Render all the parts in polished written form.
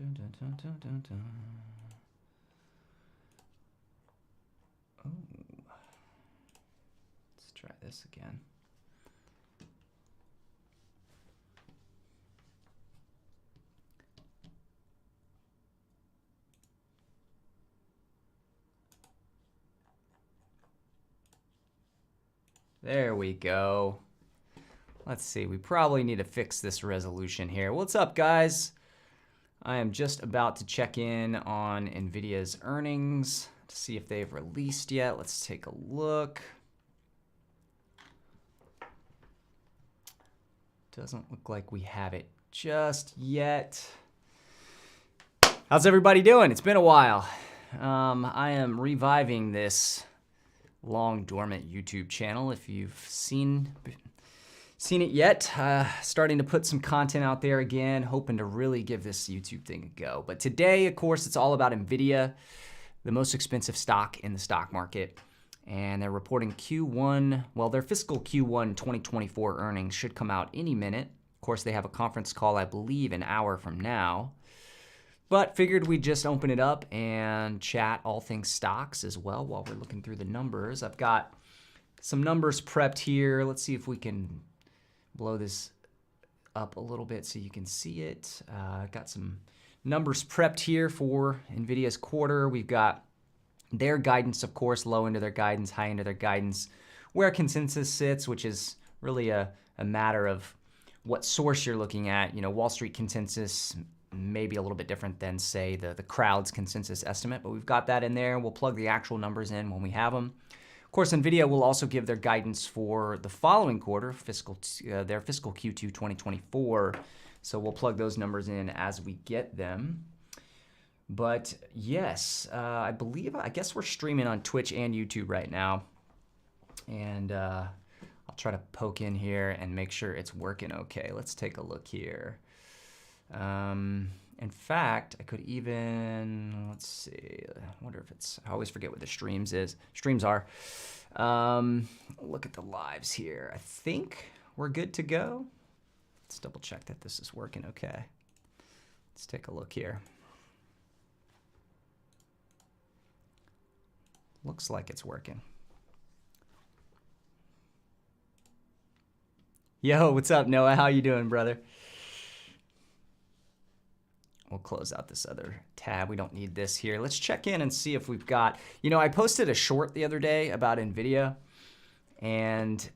Oh, let's try this again. There we go. Let's see, we probably need to fix this resolution here. What's up, guys? I am just about to check in on Nvidia's earnings to see if they've released yet. Let's take a look. Doesn't look like we have it just yet. How's everybody doing? It's been a while. I am reviving this long dormant YouTube channel. If you've seen it yet, starting to put some content out there again, hoping to really give this YouTube thing a go. But today, of course, it's all about Nvidia, the most expensive stock in the stock market. And they're reporting Q1, well, their fiscal Q1 2024 earnings should come out any minute. Of course, they have a conference call, I believe, an hour from now. But figured we'd just open it up and chat all things stocks as well while we're looking through the numbers. I've got some numbers prepped here. Let's see if we can blow this up a little bit so you can see it. I've got some numbers prepped here for Nvidia's quarter. We've got their guidance, of course, low end of their guidance, high end of their guidance, where consensus sits, which is really a matter of what source you're looking at. You know, Wall Street consensus may be a little bit different than, say, the crowd's consensus estimate, but we've got that in there. We'll plug the actual numbers in when we have them. Of course, Nvidia will also give their guidance for the following quarter, their fiscal Q2 2024. So we'll plug those numbers in as we get them. But yes, I guess we're streaming on Twitch and YouTube right now. And I'll try to poke in here and make sure it's working okay. Let's take a look here. In fact, I could even, let's see, I wonder if it's, I always forget what the streams are. Look at the lives here. I think we're good to go. Let's double check that this is working okay. Let's take a look here. Looks like it's working. Yo, what's up, Noah? How you doing, brother? We'll close out this other tab. We don't need this here. Let's check in and see if we've got, you know, I posted a short the other day about Nvidia, and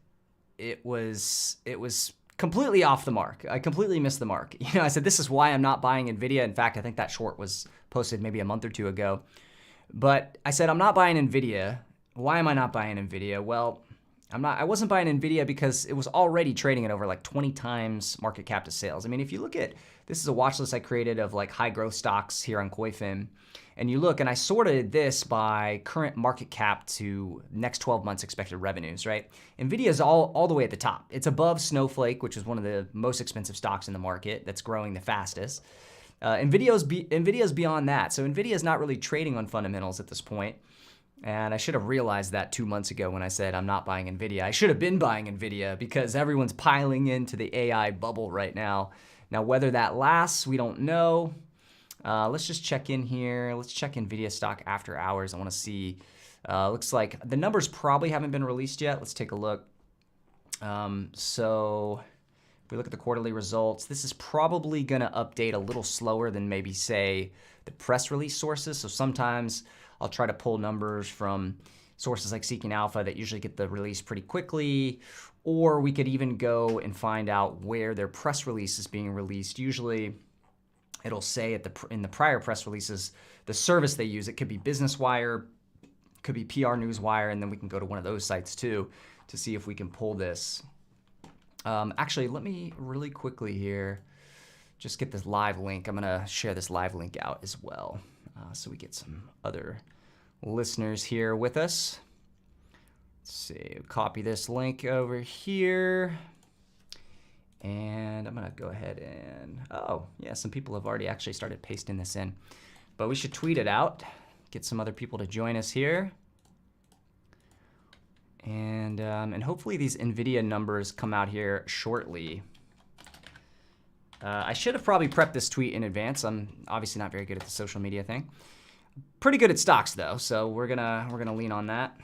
it was completely off the mark. I completely missed the mark. You know, I said, this is why I'm not buying Nvidia. In fact, I think that short was posted maybe a month or two ago. But I said, I'm not buying Nvidia. Why am I not buying Nvidia? Well, I wasn't buying Nvidia because it was already trading at over like 20 times market cap to sales. I mean, if you look at, this is a watch list I created of like high growth stocks here on Koifin. And you look, and I sorted this by current market cap to next 12 months expected revenues, right? Nvidia is all the way at the top. It's above Snowflake, which is one of the most expensive stocks in the market that's growing the fastest. Nvidia's beyond that. So Nvidia is not really trading on fundamentals at this point. And I should have realized that 2 months ago when I said I'm not buying Nvidia. I should have been buying Nvidia because everyone's piling into the AI bubble right now. Now, whether that lasts, we don't know. Let's just check in here. Let's check Nvidia stock after hours. I want to see. Looks like the numbers probably haven't been released yet. Let's take a look. So if we look at the quarterly results, this is probably going to update a little slower than maybe, say, the press release sources. So sometimes I'll try to pull numbers from sources like Seeking Alpha that usually get the release pretty quickly, or we could even go and find out where their press release is being released. Usually it'll say in the prior press releases, the service they use. It could be Business Wire, could be PR Newswire, and then we can go to one of those sites too to see if we can pull this. Actually, let me really quickly here just get this live link. I'm going to share this live link out as well so we get some other listeners here with us. Let's see, copy this link over here. And I'm going to go ahead and, oh, yeah, some people have already actually started pasting this in. But we should tweet it out, get some other people to join us here. And hopefully these NVIDIA numbers come out here shortly. I should have probably prepped this tweet in advance. I'm obviously not very good at the social media thing. Pretty good at stocks though, so we're gonna lean on that.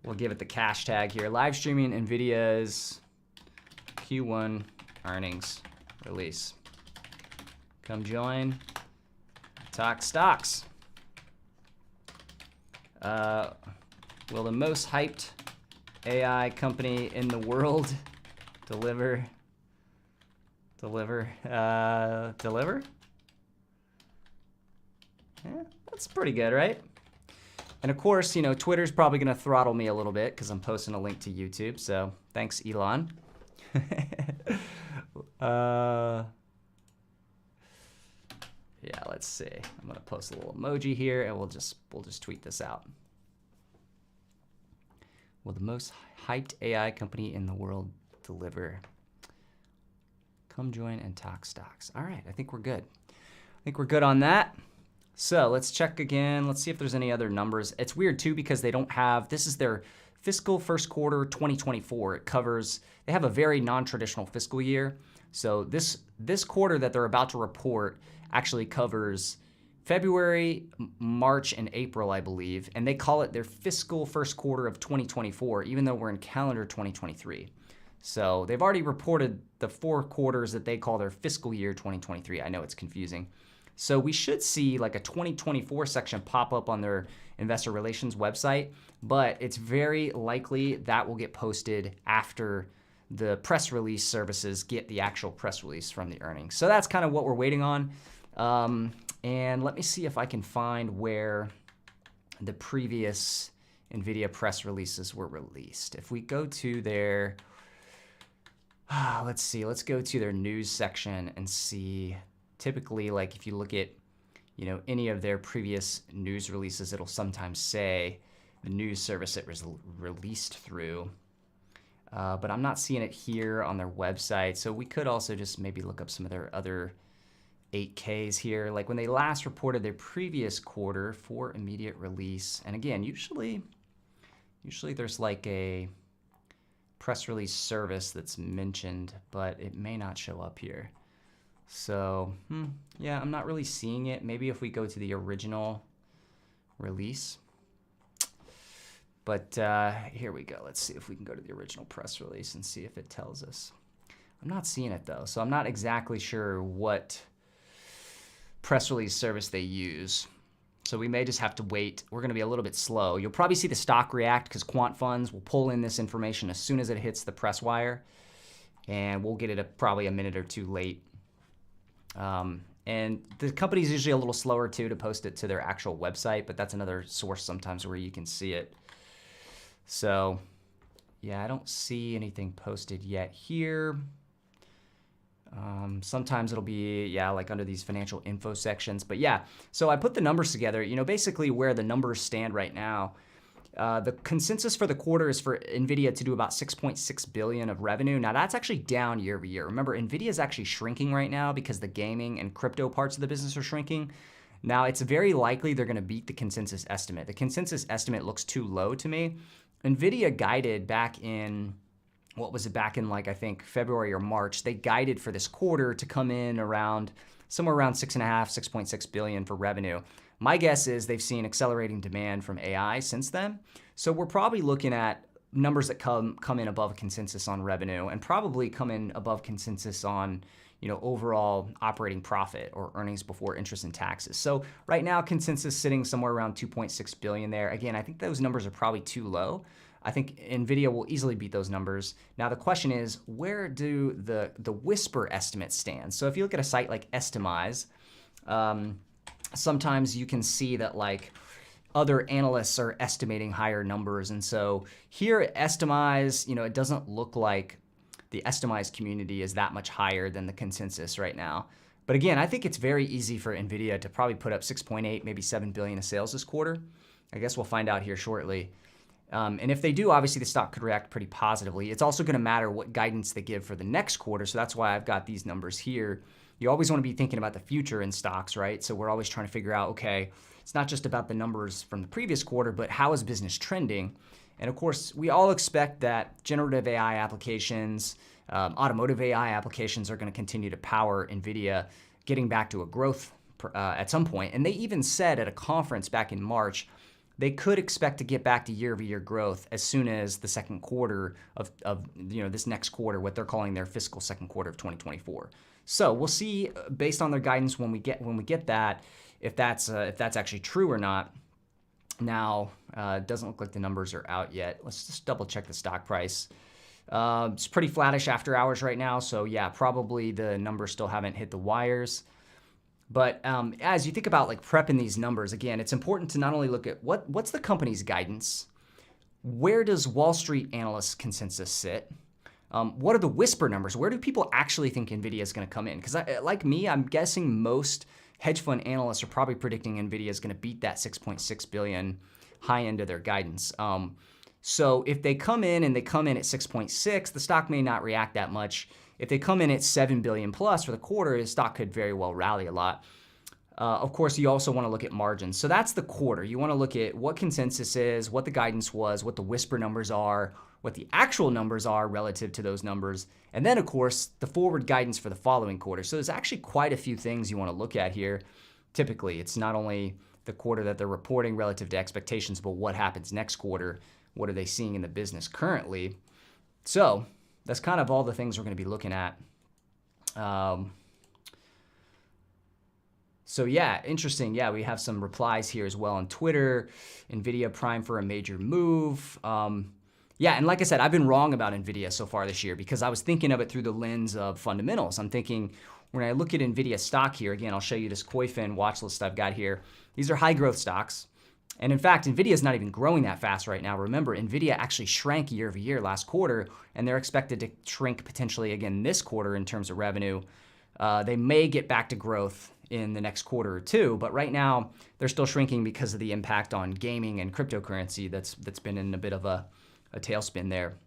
We'll give it the cash tag here. Live streaming Nvidia's Q1 earnings release. Come join. Talk stocks. Will the most hyped AI company in the world deliver? Yeah, that's pretty good, right? And of course, you know, Twitter's probably gonna throttle me a little bit because I'm posting a link to YouTube. So thanks, Elon. Yeah, let's see. I'm gonna post a little emoji here, and we'll just tweet this out. Will the most hyped AI company in the world deliver? Come join and talk stocks. All right, I think we're good. I think we're good on that. So let's check again. Let's see if there's any other numbers. It's weird too because they don't have, this is their fiscal first quarter 2024. It covers, they have a very non-traditional fiscal year. So this quarter that they're about to report actually covers February, March, and April, I believe. And they call it their fiscal first quarter of 2024, even though we're in calendar 2023. So they've already reported the 4 quarters that they call their fiscal year 2023. I know it's confusing. So we should see like a 2024 section pop up on their investor relations website, but it's very likely that will get posted after the press release services get the actual press release from the earnings. So that's kind of what we're waiting on. And let me see if I can find where the previous Nvidia press releases were released. If we go to their, let's see, let's go to their news section and see. Typically, like if you look at, you know, any of their previous news releases, it'll sometimes say the news service it was released through. But I'm not seeing it here on their website. So we could also just maybe look up some of their other 8Ks here. Like when they last reported their previous quarter for immediate release. And again, usually there's like a press release service that's mentioned, but it may not show up here. So, yeah, I'm not really seeing it. Maybe if we go to the original release. But here we go. Let's see if we can go to the original press release and see if it tells us. I'm not seeing it, though, so I'm not exactly sure what press release service they use. So we may just have to wait. We're going to be a little bit slow. You'll probably see the stock react because quant funds will pull in this information as soon as it hits the press wire. And we'll get it probably a minute or two late. And the company's usually a little slower too to post it to their actual website, but that's another source sometimes where you can see it. So yeah, I don't see anything posted yet here. Sometimes it'll be, yeah, like under these financial info sections, but yeah, so I put the numbers together, you know, basically where the numbers stand right now. The consensus for the quarter is for Nvidia to do about 6.6 billion of revenue. Now that's actually down year over year. Remember, Nvidia is actually shrinking right now because the gaming and crypto parts of the business are shrinking. Now it's very likely they're going to beat the consensus estimate. The consensus estimate looks too low to me. Nvidia guided back in, what was it, back in like I think February or March, they guided for this quarter to come in around somewhere around 6.6 billion for revenue. My guess is they've seen accelerating demand from AI since then. So we're probably looking at numbers that come in above consensus on revenue and probably come in above consensus on, you know, overall operating profit or earnings before interest and taxes. So right now consensus sitting somewhere around 2.6 billion there. Again, I think those numbers are probably too low. I think Nvidia will easily beat those numbers. Now the question is, where do the Whisper estimates stand? So if you look at a site like Estimize, sometimes you can see that like other analysts are estimating higher numbers. And so here at Estimize, you know, it doesn't look like the Estimize community is that much higher than the consensus right now. But again, I think it's very easy for Nvidia to probably put up 6.8, maybe 7 billion of sales this quarter. I guess we'll find out here shortly. And if they do, obviously the stock could react pretty positively. It's also going to matter what guidance they give for the next quarter. So that's why I've got these numbers here. You always want to be thinking about the future in stocks, right? So we're always trying to figure out, okay, it's not just about the numbers from the previous quarter, but how is business trending? And of course, we all expect that generative AI applications, Automotive AI applications are going to continue to power Nvidia getting back to a growth at some point. And they even said at a conference back in March, they could expect to get back to year-over-year growth as soon as the second quarter of this next quarter, what they're calling their fiscal second quarter of 2024. So we'll see based on their guidance when we get that, if that's actually true or not. Now, it doesn't look like the numbers are out yet. Let's just double check the stock price. It's pretty flattish after hours right now. So yeah, probably the numbers still haven't hit the wires. But as you think about like prepping these numbers, again, it's important to not only look at what's the company's guidance, where does Wall Street analyst consensus sit, what are the whisper numbers, where do people actually think Nvidia is going to come in? Because like me, I'm guessing most hedge fund analysts are probably predicting Nvidia is going to beat that 6.6 billion high end of their guidance. So if they come in at 6.6, the stock may not react that much. If they come in at 7 billion plus for the quarter, the stock could very well rally a lot. Of course, you also want to look at margins. So that's the quarter. You want to look at what consensus is, what the guidance was, what the whisper numbers are, what the actual numbers are relative to those numbers. And then, of course, the forward guidance for the following quarter. So there's actually quite a few things you want to look at here. Typically, it's not only the quarter that they're reporting relative to expectations, but what happens next quarter. What are they seeing in the business currently? So that's kind of all the things we're going to be looking at. So yeah, interesting. Yeah, we have some replies here as well on Twitter. Nvidia prime for a major move. Yeah, and like I said, I've been wrong about Nvidia so far this year because I was thinking of it through the lens of fundamentals. I'm thinking when I look at Nvidia stock here, again, I'll show you this Koyfin watch list I've got here. These are high growth stocks. And in fact, Nvidia is not even growing that fast right now. Remember, Nvidia actually shrank year over year last quarter, and they're expected to shrink potentially again this quarter in terms of revenue. They may get back to growth in the next quarter or two, but right now they're still shrinking because of the impact on gaming and cryptocurrency that's been in a bit of a tailspin there.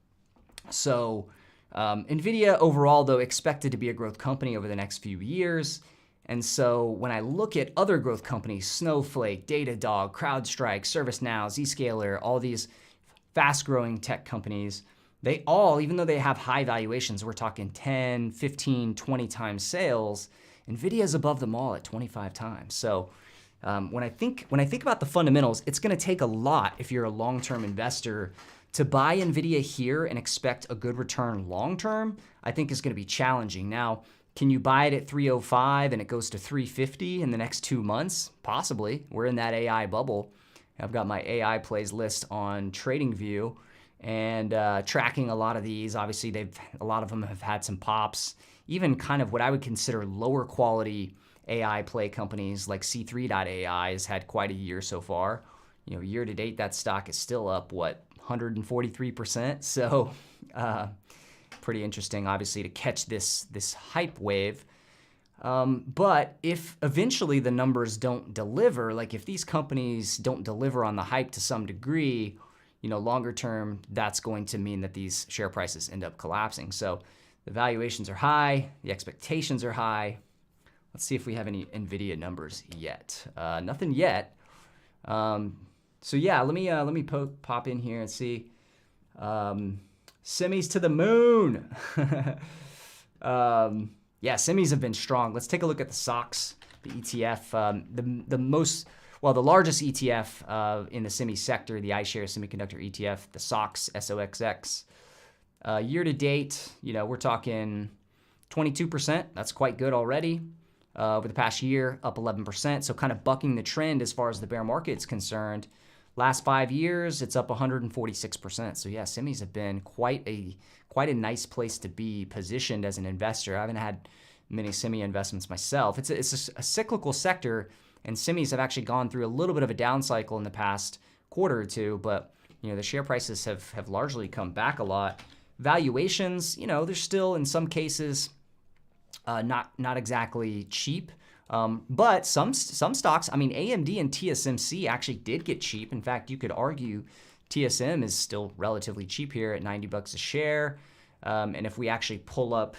So Nvidia overall, though, expected to be a growth company over the next few years. And so when I look at other growth companies, Snowflake, Datadog, CrowdStrike, ServiceNow, Zscaler, all these fast-growing tech companies, they all, even though they have high valuations, we're talking 10, 15, 20 times sales, Nvidia is above them all at 25 times. So when I think about the fundamentals, it's going to take a lot if you're a long-term investor to buy Nvidia here and expect a good return long-term. I think is going to be challenging. Now, can you buy it at 305 and it goes to 350 in the next 2 months? Possibly. We're in that AI bubble. I've got my AI plays list on TradingView and tracking a lot of these. Obviously, a lot of them have had some pops. Even kind of what I would consider lower quality AI play companies like C3.ai has had quite a year so far. You know, year to date, that stock is still up, 143%. So pretty interesting, obviously, to catch this hype wave. But if eventually the numbers don't deliver, like if these companies don't deliver on the hype to some degree, you know, longer term, that's going to mean that these share prices end up collapsing. So the valuations are high, the expectations are high. Let's see if we have any Nvidia numbers yet. Nothing yet. So yeah, let me pop in here and see. Semis to the moon. Yeah, semis have been strong. Let's take a look at the SOX, the ETF, the largest ETF in the semi sector, the iShares Semiconductor ETF, the SOX, SOXX. Year to date, you know, we're talking 22%. That's quite good already. Over the past year, up 11%. So kind of bucking the trend as far as the bear market is concerned. Last 5 years, it's up 146%. So yeah, semis have been quite a nice place to be positioned as an investor. I haven't had many semi investments myself. It's a cyclical sector, and semis have actually gone through a little bit of a down cycle in the past quarter or two. But you know, the share prices have largely come back a lot. Valuations, you know, they're still in some cases not exactly cheap. But some stocks, I mean, AMD and TSMC actually did get cheap. In fact, you could argue TSM is still relatively cheap here at $90 a share. And if we actually pull up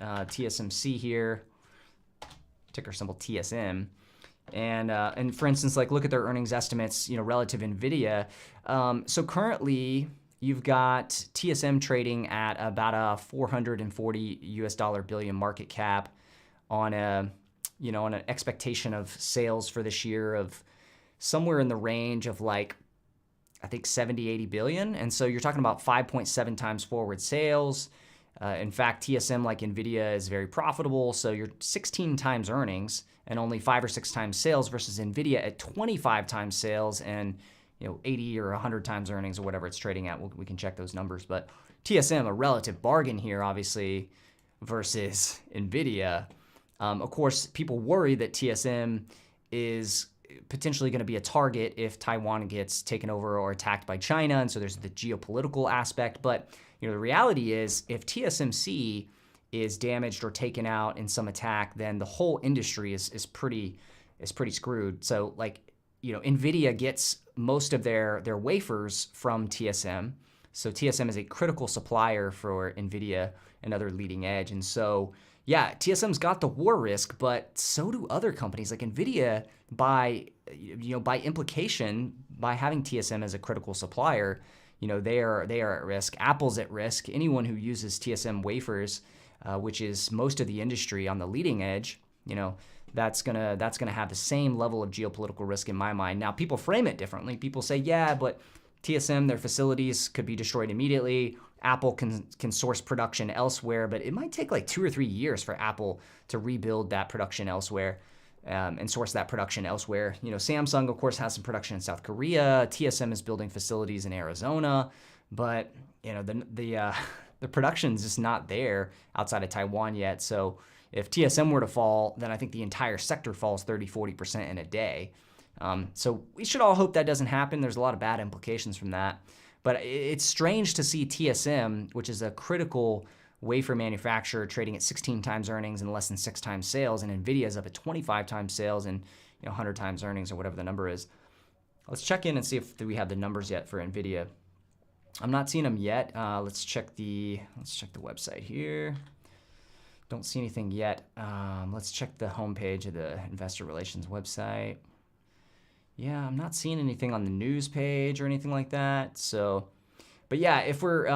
TSMC here, ticker symbol TSM, and for instance, like look at their earnings estimates, you know, relative to Nvidia. So currently you've got TSM trading at about a $440 billion market cap on a, on an expectation of sales for this year of somewhere in the range of like, I think 70-80 billion. And so you're talking about 5.7 times forward sales. In fact, TSM like Nvidia is very profitable. So you're 16 times earnings and only 5 or 6 times sales versus Nvidia at 25 times sales and 80 or 100 times earnings or whatever it's trading at. We can check those numbers. But TSM, a relative bargain here, obviously, versus Nvidia. Of course, people worry that TSM is potentially going to be a target if Taiwan gets taken over or attacked by China. And so there's the geopolitical aspect. But the reality is if TSMC is damaged or taken out in some attack, then the whole industry is pretty screwed. So like, Nvidia gets most of their wafers from TSM. So TSM is a critical supplier for Nvidia and other leading edge. And so, yeah, TSM's got the war risk, but so do other companies like Nvidia. By implication, by having TSM as a critical supplier, they are at risk. Apple's at risk. Anyone who uses TSM wafers, which is most of the industry on the leading edge, that's gonna have the same level of geopolitical risk in my mind. Now, people frame it differently. People say, yeah, but TSM, their facilities could be destroyed immediately. Apple can source production elsewhere, but it might take like 2 or 3 years for Apple to rebuild that production elsewhere and source that production elsewhere. Samsung, of course, has some production in South Korea. TSM is building facilities in Arizona, but the production's just not there outside of Taiwan yet. So if TSM were to fall, then I think the entire sector falls 30-40% in a day. So we should all hope that doesn't happen. There's a lot of bad implications from that. But it's strange to see TSM, which is a critical wafer manufacturer, trading at 16 times earnings and less than 6 times sales, and Nvidia is up at 25 times sales and 100 times earnings or whatever the number is. Let's check in and see if we have the numbers yet for Nvidia. I'm not seeing them yet. Let's check the website here. Don't see anything yet. Let's check the homepage of the investor relations website. Yeah, I'm not seeing anything on the news page or anything like that. So, but yeah, if we're,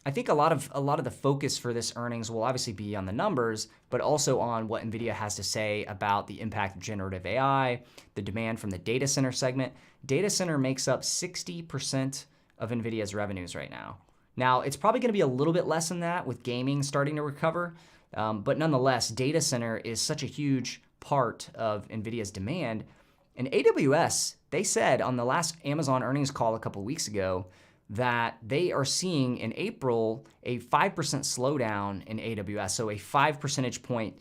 I think a lot of the focus for this earnings will obviously be on the numbers, but also on what Nvidia has to say about the impact of generative AI, the demand from the data center segment. Data center makes up 60% of Nvidia's revenues right now. Now, it's probably going to be a little bit less than that with gaming starting to recover, but nonetheless, data center is such a huge part of Nvidia's demand. And AWS, they said on the last Amazon earnings call a couple weeks ago that they are seeing in April a 5% slowdown in AWS, so a 5 percentage point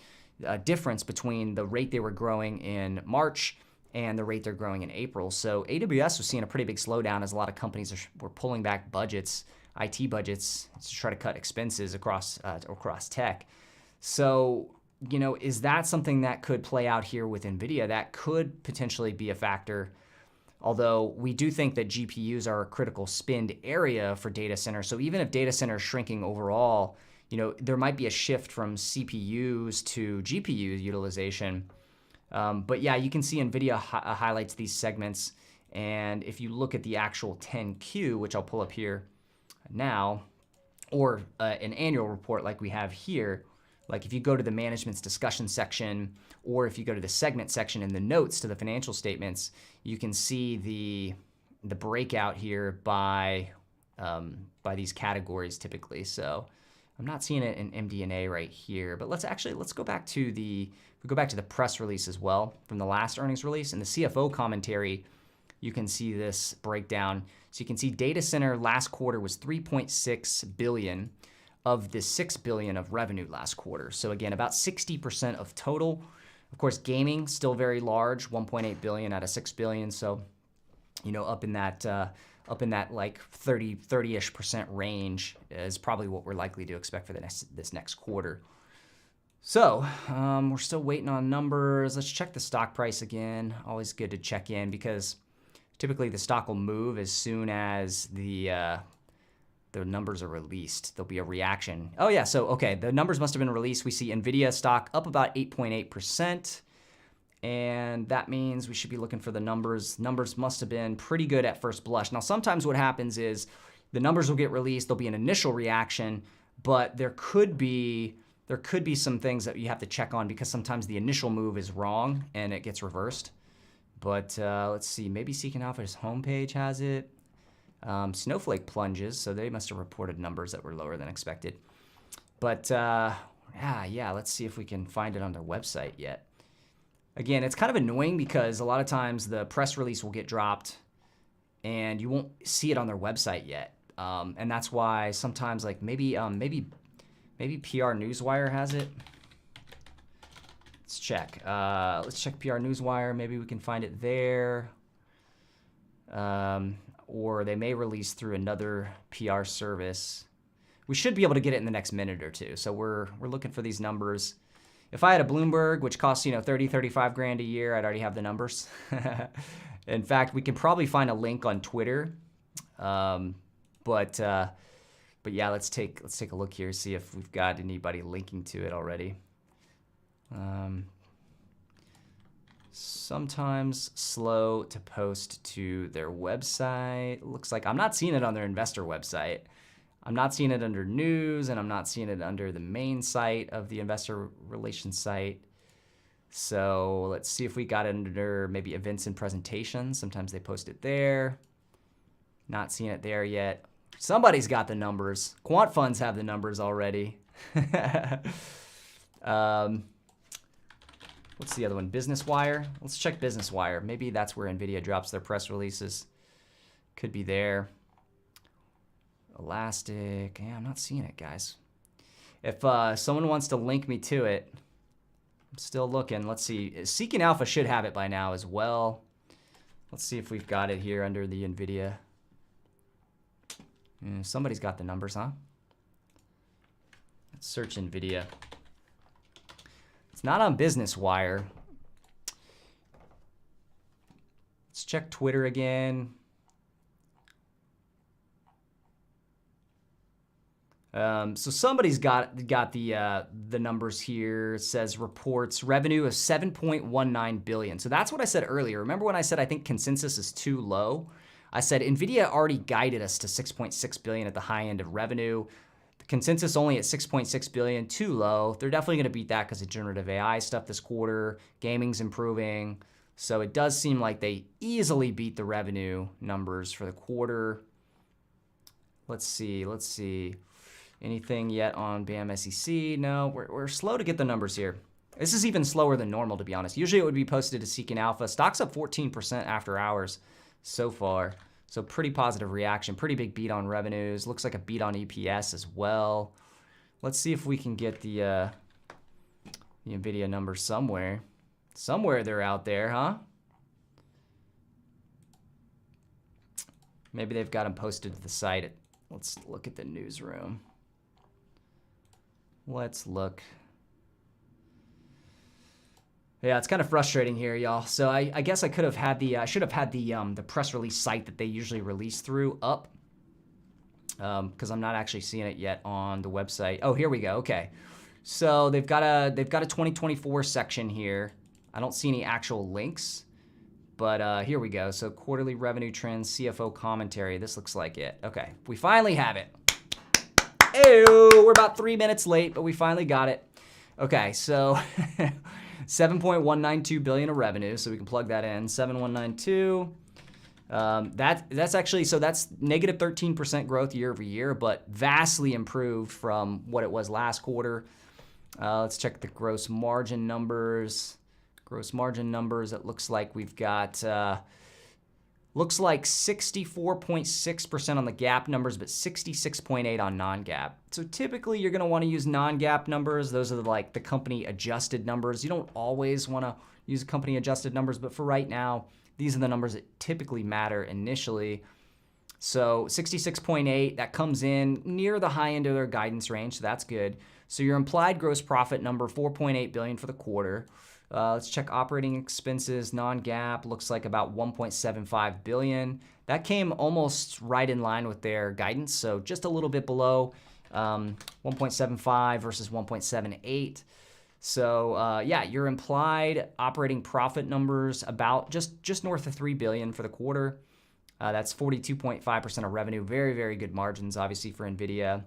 difference between the rate they were growing in March and the rate they're growing in April. So AWS was seeing a pretty big slowdown as a lot of companies were pulling back budgets, IT budgets, to try to cut expenses across tech. So, is that something that could play out here with Nvidia? That could potentially be a factor. Although we do think that GPUs are a critical spend area for data center. So even if data center is shrinking overall, there might be a shift from CPUs to GPU utilization. But yeah, you can see Nvidia highlights these segments. And if you look at the actual 10Q, which I'll pull up here now, or an annual report like we have here, like if you go to the management's discussion section, or if you go to the segment section in the notes to the financial statements, you can see the breakout here by these categories typically. So I'm not seeing it in MD&A right here, but let's go back to the press release as well from the last earnings release. In the CFO commentary, you can see this breakdown. So you can see data center last quarter was 3.6 billion. Of the $6 billion of revenue last quarter. So again, about 60% of total. Of course, gaming still very large, 1.8 billion out of 6 billion. So, up in that like 30-ish% range is probably what we're likely to expect for this next quarter. So we're still waiting on numbers. Let's check the stock price again. Always good to check in because typically the stock will move as soon as the numbers are released. There'll be a reaction. Oh yeah, so okay, the numbers must have been released. We see Nvidia stock up about 8.8%, and that means we should be looking for the numbers. Numbers must have been pretty good at first blush. Now, sometimes what happens is the numbers will get released. There'll be an initial reaction, but there could be some things that you have to check on because sometimes the initial move is wrong and it gets reversed. But let's see, maybe Seeking Alpha's homepage has it. Snowflake plunges, so they must have reported numbers that were lower than expected. But yeah, let's see if we can find it on their website yet. Again, it's kind of annoying because a lot of times the press release will get dropped and you won't see it on their website yet. And that's why sometimes like maybe PR Newswire has it. Let's check. Let's check PR Newswire. Maybe we can find it there. Or they may release through another PR service. We should be able to get it in the next minute or two. So we're looking for these numbers. If I had a Bloomberg, which costs, 30, 35 grand a year, I'd already have the numbers. In fact, we can probably find a link on Twitter. But yeah, let's take a look here, see if we've got anybody linking to it already. Sometimes slow to post to their website. Looks like I'm not seeing it on their investor website. I'm not seeing it under news, and I'm not seeing it under the main site of the investor relations site. So let's see if we got it under maybe events and presentations. Sometimes they post it there. Not seeing it there yet. Somebody's got the numbers. Quant funds have the numbers already. What's the other one? Business Wire. Let's check Business Wire. Maybe that's where Nvidia drops their press releases. Could be there. Elastic. Yeah, I'm not seeing it, guys. If someone wants to link me to it, I'm still looking. Let's see. Seeking Alpha should have it by now as well. Let's see if we've got it here under the Nvidia. Somebody's got the numbers, huh? Let's search Nvidia. It's not on Business Wire. Let's check Twitter again. So somebody's got the numbers here. It says reports revenue of 7.19 billion. So that's what I said earlier. Remember when I said I think consensus is too low? I said Nvidia already guided us to 6.6 billion at the high end of revenue. The consensus only at 6.6 billion, too low. They're definitely going to beat that because of generative AI stuff this quarter. Gaming's improving. So it does seem like they easily beat the revenue numbers for the quarter. Let's see. Anything yet on BAM SEC? No, we're slow to get the numbers here. This is even slower than normal, to be honest. Usually it would be posted to Seeking Alpha. Stock's up 14% after hours so far. So pretty positive reaction. Pretty big beat on revenues. Looks like a beat on EPS as well. Let's see if we can get the Nvidia numbers somewhere. Somewhere they're out there, huh? Maybe they've got them posted to the site. Let's look at the newsroom. Let's look. Yeah, it's kind of frustrating here, y'all. So I guess I should have had the press release site that they usually release through up, because I'm not actually seeing it yet on the website. Oh, here we go. Okay, so they've got a 2024 section here. I don't see any actual links, but here we go. So quarterly revenue trends, CFO commentary. This looks like it. Okay, we finally have it. Ew, we're about 3 minutes late, but we finally got it. Okay, so 7.192 billion of revenue, so we can plug that in. 7192. That's actually, so that's negative 13% growth year over year, but vastly improved from what it was last quarter. Let's check the gross margin numbers. Gross margin numbers, it looks like we've got, looks like 64.6% on the GAAP numbers, but 66.8 on non-GAAP. So typically you're gonna wanna use non-GAAP numbers. Those are like the company adjusted numbers. You don't always wanna use company adjusted numbers, but for right now, these are the numbers that typically matter initially. So 66.8, that comes in near the high end of their guidance range, so that's good. So your implied gross profit number, 4.8 billion for the quarter. Let's check operating expenses. Non-GAAP looks like about 1.75 billion. That came almost right in line with their guidance, so just a little bit below 1.75 versus 1.78. So yeah, your implied operating profit numbers about just north of 3 billion for the quarter. That's 42.5% of revenue. Very, very good margins, obviously, for Nvidia.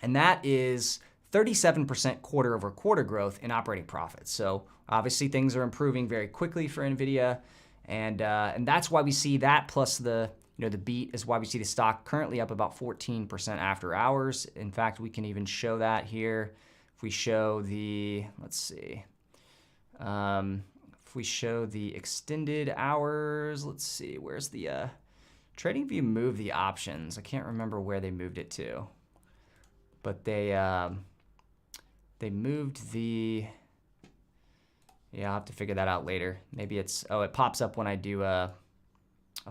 And that is 37% quarter-over-quarter growth in operating profits. So obviously things are improving very quickly for Nvidia, and that's why we see that, plus the the beat is why we see the stock currently up about 14% after hours. In fact, we can even show that here. If we show the, let's see, if we show the extended hours, let's see, where's the TradingView moved the options? I can't remember where they moved it to, but they moved the, yeah, I'll have to figure that out later. Maybe it's, oh, it pops up when I do a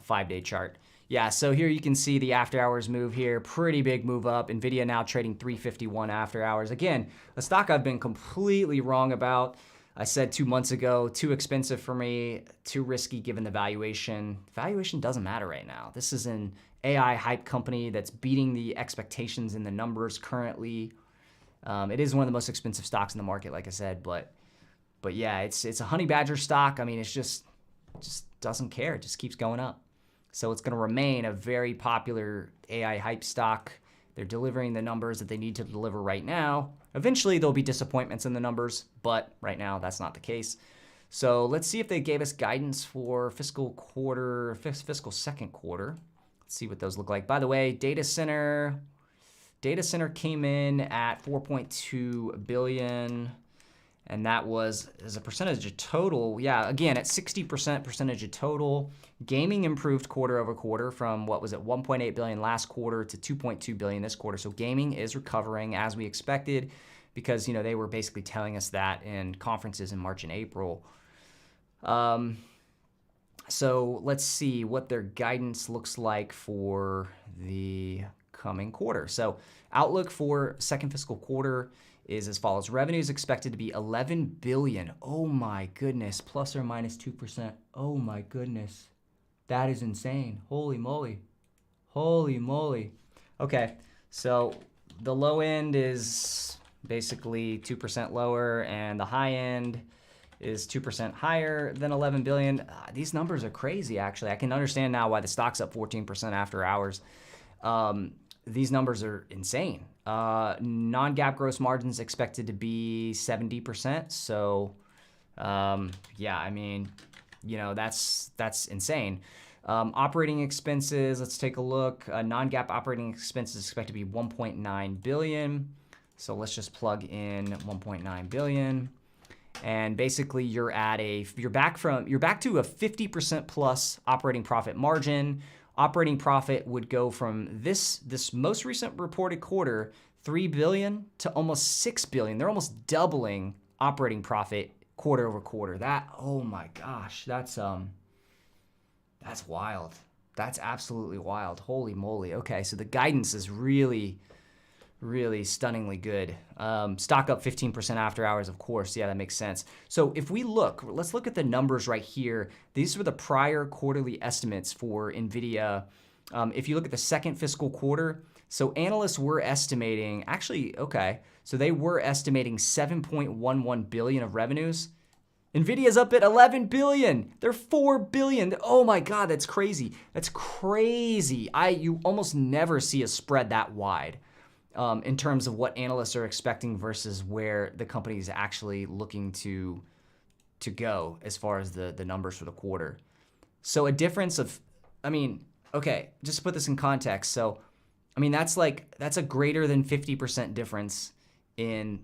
5-day chart. Yeah, so here you can see the after hours move here. Pretty big move up. Nvidia now trading 351 after hours. Again, a stock I've been completely wrong about. I said 2 months ago, too expensive for me, too risky given the valuation. Valuation doesn't matter right now. This is an AI hype company that's beating the expectations in the numbers currently. It is one of the most expensive stocks in the market, like I said, but yeah, it's a honey badger stock. I mean, it's just doesn't care. It just keeps going up. So it's going to remain a very popular AI hype stock. They're delivering the numbers that they need to deliver right now. Eventually, there'll be disappointments in the numbers, but right now, that's not the case. So let's see if they gave us guidance for fiscal second quarter. Let's see what those look like. By the way, data center came in at 4.2 billion. And that was, as a percentage of total, yeah, again, at 60% percentage of total. Gaming improved quarter over quarter from, what was it, 1.8 billion last quarter to 2.2 billion this quarter. So gaming is recovering as we expected, because they were basically telling us that in conferences in March and April. So let's see what their guidance looks like for the coming quarter. So outlook for second fiscal quarter is as follows. Revenue is expected to be 11 billion. Oh my goodness, plus or minus 2%. Oh my goodness. That is insane. Holy moly. Holy moly. Okay, so the low end is basically 2% lower, and the high end is 2% higher than 11 billion. These numbers are crazy, actually. I can understand now why the stock's up 14% after hours. These numbers are insane. Non-GAAP gross margins expected to be 70%. So, yeah, I mean, that's insane. Operating expenses, let's take a look. Non-GAAP operating expenses expect to be 1.9 billion. So let's just plug in 1.9 billion. And basically you're back to a 50% plus operating profit margin. Operating profit would go from this most recent reported quarter, 3 billion, to almost 6 billion. They're almost doubling operating profit quarter over quarter. That, oh my gosh, that's wild. That's absolutely wild. Holy moly. Okay, so the guidance is really, really stunningly good. Stock up 15% after hours, of course. Yeah, that makes sense. So if we let's look at the numbers right here. These were the prior quarterly estimates for Nvidia. If you look at the second fiscal quarter, so analysts were estimating, so they were estimating 7.11 billion of revenues. Nvidia's up at 11 billion. They're 4 billion. Oh my God, that's crazy. That's crazy. You almost never see a spread that wide. In terms of what analysts are expecting versus where the company is actually looking to go as far as the numbers for the quarter. So a difference of, just to put this in context. So, that's a greater than 50% difference in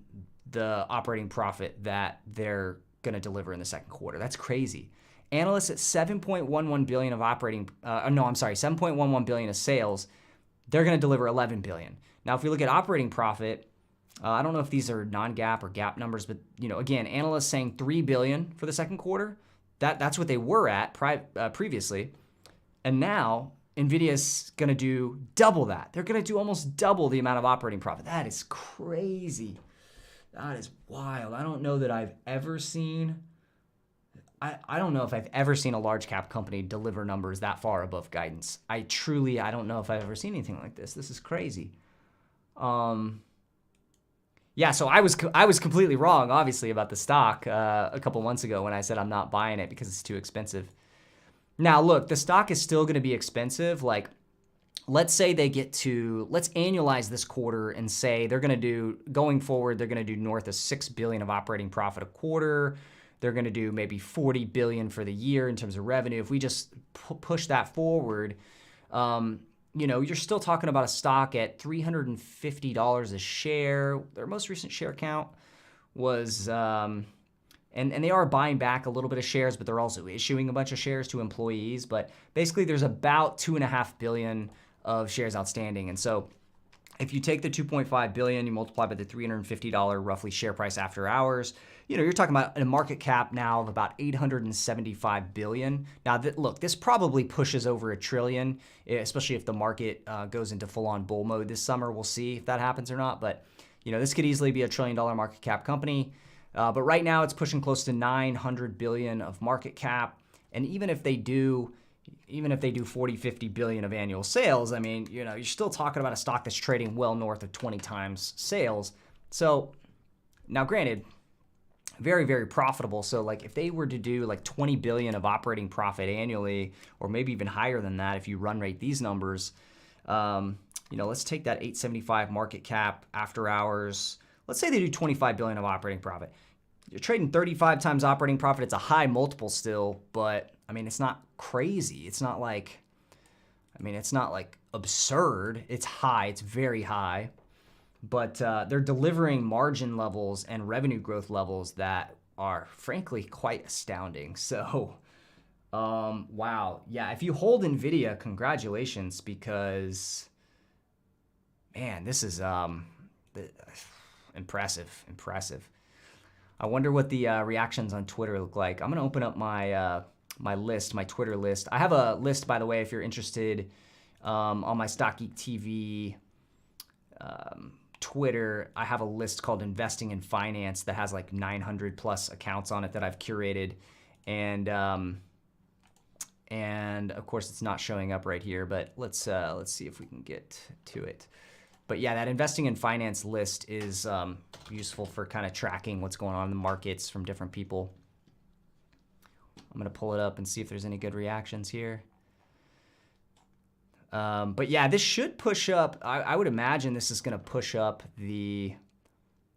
the operating profit that they're going to deliver in the second quarter. That's crazy. Analysts at 7.11 billion of 7.11 billion of sales, they're going to deliver 11 billion. Now, if we look at operating profit, I don't know if these are non-GAAP or GAAP numbers, but again, analysts saying 3 billion for the second quarter. That's what they were at previously, and now Nvidia's going to do double that. They're going to do almost double the amount of operating profit. That is crazy. That is wild. I don't know that I've ever seen. I don't know if I've ever seen a large cap company deliver numbers that far above guidance. I don't know if I've ever seen anything like this. This is crazy. Yeah, so I was completely wrong, obviously, about the stock a couple months ago when I said I'm not buying it because it's too expensive. Now, look, the stock is still going to be expensive. Like, let's say they get to, let's annualize this quarter and say they're going to do, going forward, they're going to do north of $6 billion of operating profit a quarter. They're going to do maybe $40 billion for the year in terms of revenue. If we just push that forward, you know, you're still talking about a stock at $350 a share. Their most recent share count was, and they are buying back a little bit of shares, but they're also issuing a bunch of shares to employees. But basically, there's about 2.5 billion of shares outstanding. And so if you take the 2.5 billion, you multiply by the $350 roughly share price after hours, you know, you're talking about a market cap now of about 875 billion. Now, look, this probably pushes over $1 trillion, especially if the market goes into full-on bull mode this summer. We'll see if that happens or not. But, you know, this could easily be a $1 trillion market cap company. But right now, it's pushing close to 900 billion of market cap. And even if they do 40, 50 billion of annual sales, I mean, you know, you're still talking about a stock that's trading well north of 20 times sales. So now, granted, very, very profitable. So like if they were to do like 20 billion of operating profit annually, or maybe even higher than that, if you run rate these numbers, you know, let's take that 875 market cap after hours. Let's say they do 25 billion of operating profit. You're trading 35 times operating profit. It's a high multiple still, but I mean, it's not crazy. It's not like, I mean, it's not like absurd. It's high. It's very high. But they're delivering margin levels and revenue growth levels that are frankly quite astounding. So, wow. Yeah, if you hold Nvidia, congratulations, because, man, this is impressive. I wonder what the reactions on Twitter look like. I'm going to open up my my list, my Twitter list. I have a list, by the way, if you're interested, on my Stock Geek TV Twitter. I have a list called Investing in Finance that has like 900 plus accounts on it that I've curated. And of course, it's not showing up right here, but let's see if we can get to it. But yeah, that Investing in Finance list is useful for kind of tracking what's going on in the markets from different people. I'm going to pull it up and see if there's any good reactions here. But yeah, this should push up. I would imagine this is going to push up the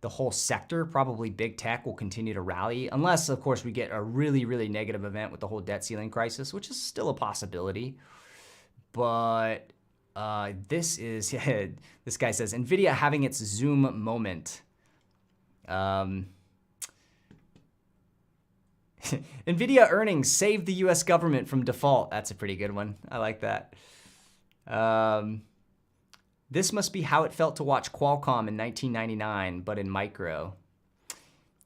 whole sector. Probably big tech will continue to rally, unless, of course, we get a really, really negative event with the whole debt ceiling crisis, which is still a possibility. But this is, this guy says, Nvidia having its Zoom moment. Nvidia earnings saved the US government from default. That's a pretty good one. I like that. This must be how it felt to watch Qualcomm in 1999, but in micro.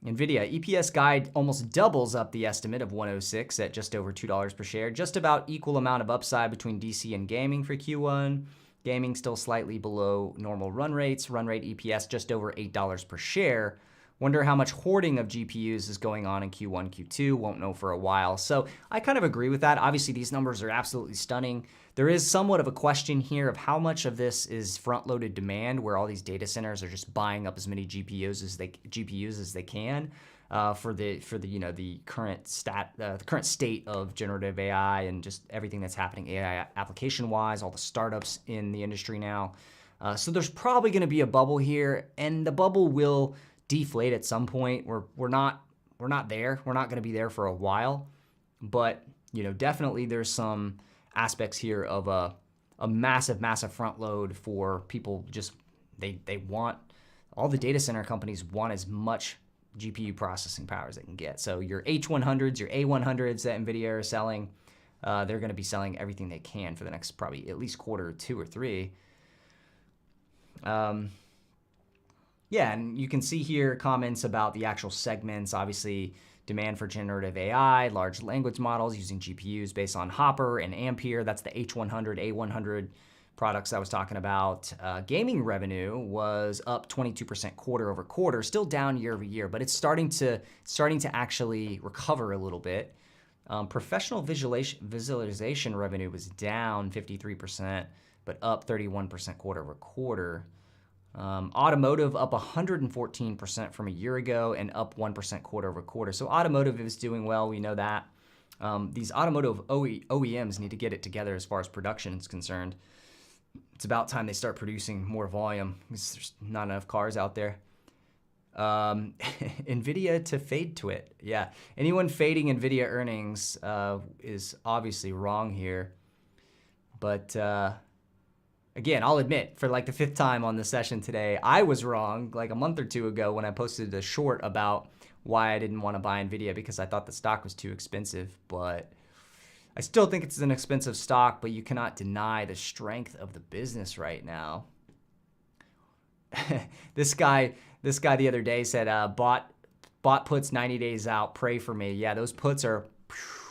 Nvidia EPS guide almost doubles up the estimate of 106 at just over $2 per share. Just about equal amount of upside between DC and gaming for Q1. Gaming still slightly below normal run rates. Run rate EPS just over $8 per share. Wonder how much hoarding of GPUs is going on in Q1, Q2. Won't know for a while. So I kind of agree with that. Obviously, these numbers are absolutely stunning. There is somewhat of a question here of how much of this is front-loaded demand, where all these data centers are just buying up as many GPUs as they can for the current state of generative AI and just everything that's happening AI application-wise, all the startups in the industry now. So there's probably going to be a bubble here, and the bubble will deflate at some point. We're not there. We're not going to be there for a while, but definitely there's some aspects here of a massive front load for people. Just they want, all the data center companies want as much GPU processing power as they can get. So your H100s, your A100s that Nvidia are selling, they're going to be selling everything they can for the next probably at least quarter or two or three. Yeah, and you can see here comments about the actual segments. Obviously, demand for generative AI, large language models using GPUs based on Hopper and Ampere. That's the H100, A100 products I was talking about. Gaming revenue was up 22% quarter over quarter, still down year over year, but it's starting to actually recover a little bit. Professional visualization revenue was down 53%, but up 31% quarter over quarter. Automotive up 114% from a year ago and up 1% quarter over quarter. So automotive is doing well. We know that. These automotive OEMs need to get it together as far as production is concerned. It's about time they start producing more volume because there's not enough cars out there. Nvidia to fade to it. Yeah, anyone fading Nvidia earnings is obviously wrong here. But again, I'll admit, for like the 5th time on the session today, I was wrong like a month or 2 ago when I posted a short about why I didn't want to buy Nvidia because I thought the stock was too expensive. But I still think it's an expensive stock, but you cannot deny the strength of the business right now. This guy the other day said, bought puts 90 days out, pray for me. Yeah, those puts are,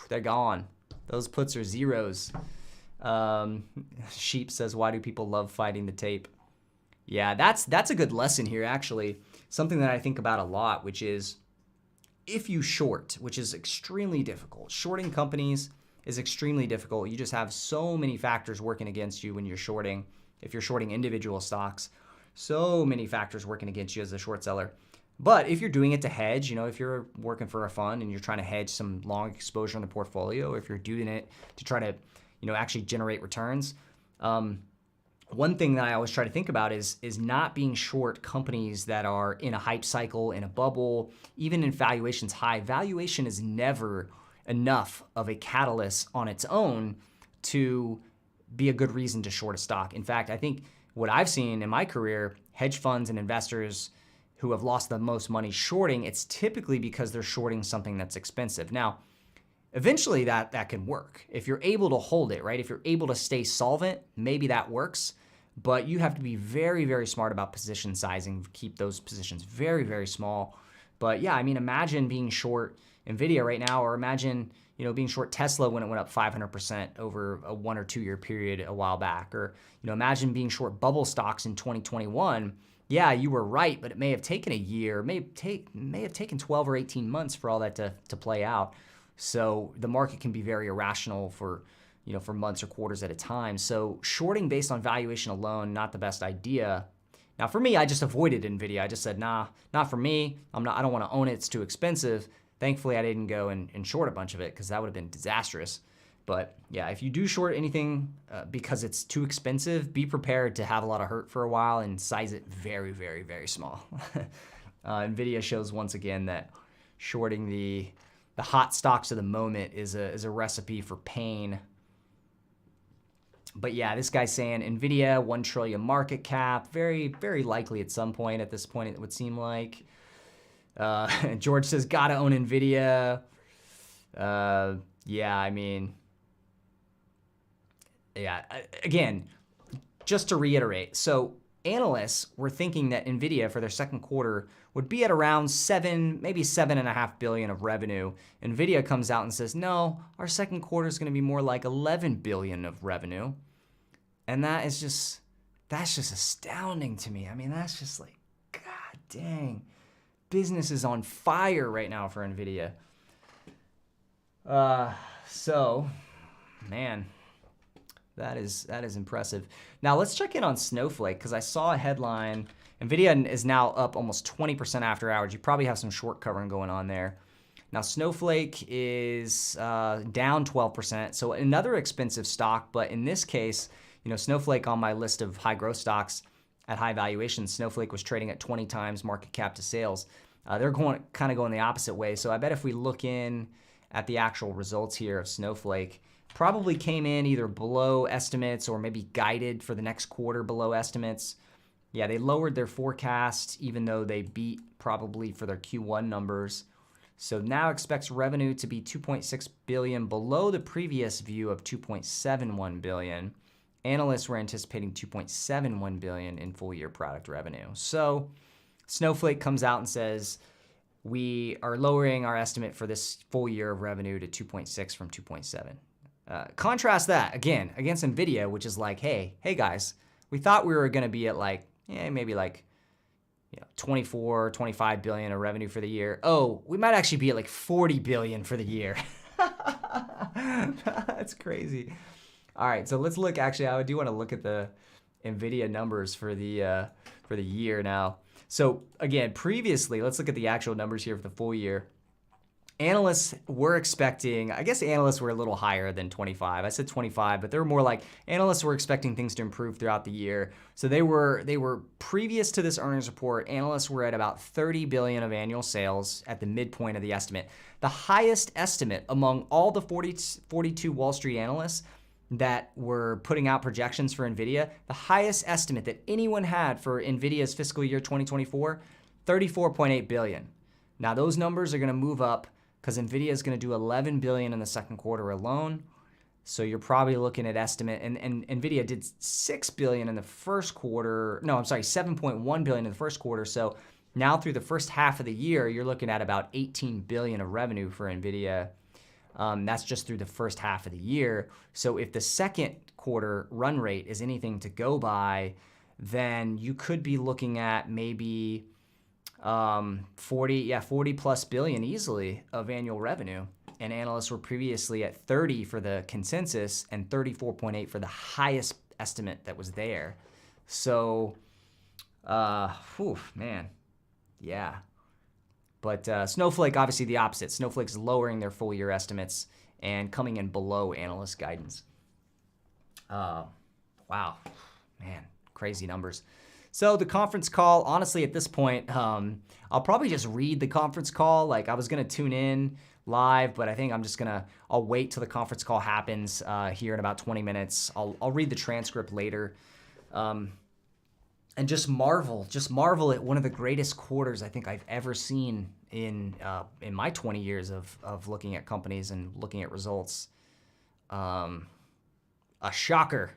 they're gone. Those puts are zeros. Sheep says, why do people love fighting the tape? Yeah, that's a good lesson here, actually. Something that I think about a lot, which is if you short, which is extremely difficult. Shorting companies is extremely difficult. You just have so many factors working against you when you're shorting. If you're shorting individual stocks, so many factors working against you as a short seller. But if you're doing it to hedge, if you're working for a fund and you're trying to hedge some long exposure in the portfolio, if you're doing it to try to, actually generate returns, one thing that I always try to think about is not being short companies that are in a hype cycle, in a bubble, even in valuations high. Valuation is never enough of a catalyst on its own to be a good reason to short a stock. In fact, I think what I've seen in my career, hedge funds and investors who have lost the most money shorting, it's typically because they're shorting something that's expensive. Now, eventually that can work. If you're able to hold it, right? If you're able to stay solvent, maybe that works. But you have to be very, very smart about position sizing. Keep those positions very, very small. But yeah, imagine being short Nvidia right now, or imagine, being short Tesla when it went up 500% over a 1 or 2 year period a while back. Or, imagine being short bubble stocks in 2021. Yeah, you were right, but it may have taken a year, may have taken 12 or 18 months for all that to play out. So the market can be very irrational for months or quarters at a time. So shorting based on valuation alone, not the best idea. Now for me, I just avoided Nvidia. I just said, nah, not for me. I don't want to own it. It's too expensive. Thankfully, I didn't go and short a bunch of it because that would have been disastrous. But yeah, if you do short anything because it's too expensive, be prepared to have a lot of hurt for a while and size it very, very, very small. Nvidia shows once again that shorting the hot stocks of the moment is a recipe for pain. But yeah, this guy's saying Nvidia, 1 trillion market cap, very, very likely at some point. At this point, it would seem like. George says, gotta own Nvidia. Again, just to reiterate, so analysts were thinking that Nvidia for their second quarter would be at around 7, maybe 7.5 billion of revenue. Nvidia comes out and says, no, our second quarter is going to be more like 11 billion of revenue. And that's just astounding to me. That's just like, God dang. Business is on fire right now for Nvidia. So, man, that is impressive. Now let's check in on Snowflake because I saw a headline. Nvidia is now up almost 20% after hours. You probably have some short covering going on there. Now Snowflake is down 12%, so another expensive stock. But in this case, Snowflake on my list of high growth stocks at high valuation, Snowflake was trading at 20 times market cap to sales. They're going the opposite way. So I bet if we look in at the actual results here of Snowflake, probably came in either below estimates or maybe guided for the next quarter below estimates. Yeah, they lowered their forecast even though they beat probably for their Q1 numbers. So now expects revenue to be 2.6 billion below the previous view of 2.71 billion. Analysts were anticipating 2.71 billion in full year product revenue. So Snowflake comes out and says, we are lowering our estimate for this full year of revenue to 2.6 from 2.7. Contrast that again against Nvidia, which is like, hey guys, we thought we were going to be at maybe 24, 25 billion of revenue for the year. Oh, we might actually be at 40 billion for the year. That's crazy. All right, so let's look. Actually, I do want to look at the Nvidia numbers for the year now. So again, previously, let's look at the actual numbers here for the full year. analysts were expecting, I guess analysts were a little higher than 25. I said 25, but they were more like analysts were expecting things to improve throughout the year. So they were previous to this earnings report, analysts were at about 30 billion of annual sales at the midpoint of the estimate. The highest estimate among all the 42 Wall Street analysts that were putting out projections for Nvidia, the highest estimate that anyone had for Nvidia's fiscal year 2024, 34.8 billion. Now those numbers are going to move up because Nvidia is going to do 11 billion in the second quarter alone. So you're probably looking at estimate, and Nvidia did 6 billion in the first quarter. No, I'm sorry, 7.1 billion in the first quarter. So now through the first half of the year, you're looking at about 18 billion of revenue for Nvidia. That's just through the first half of the year. So if the second quarter run rate is anything to go by, then you could be looking at maybe 40 plus billion easily of annual revenue. And analysts were previously at 30 for the consensus and 34.8 for the highest estimate that was there. So, man, yeah. But Snowflake, obviously the opposite. Snowflake's lowering their full year estimates and coming in below analyst guidance. Wow, man, crazy numbers. So the conference call, honestly, at this point, I'll probably just read the conference call. Like I was gonna tune in live, but I think I'm just I'll wait till the conference call happens here in about 20 minutes. I'll read the transcript later. And just marvel at one of the greatest quarters I think I've ever seen in my 20 years of looking at companies and looking at results. A shocker.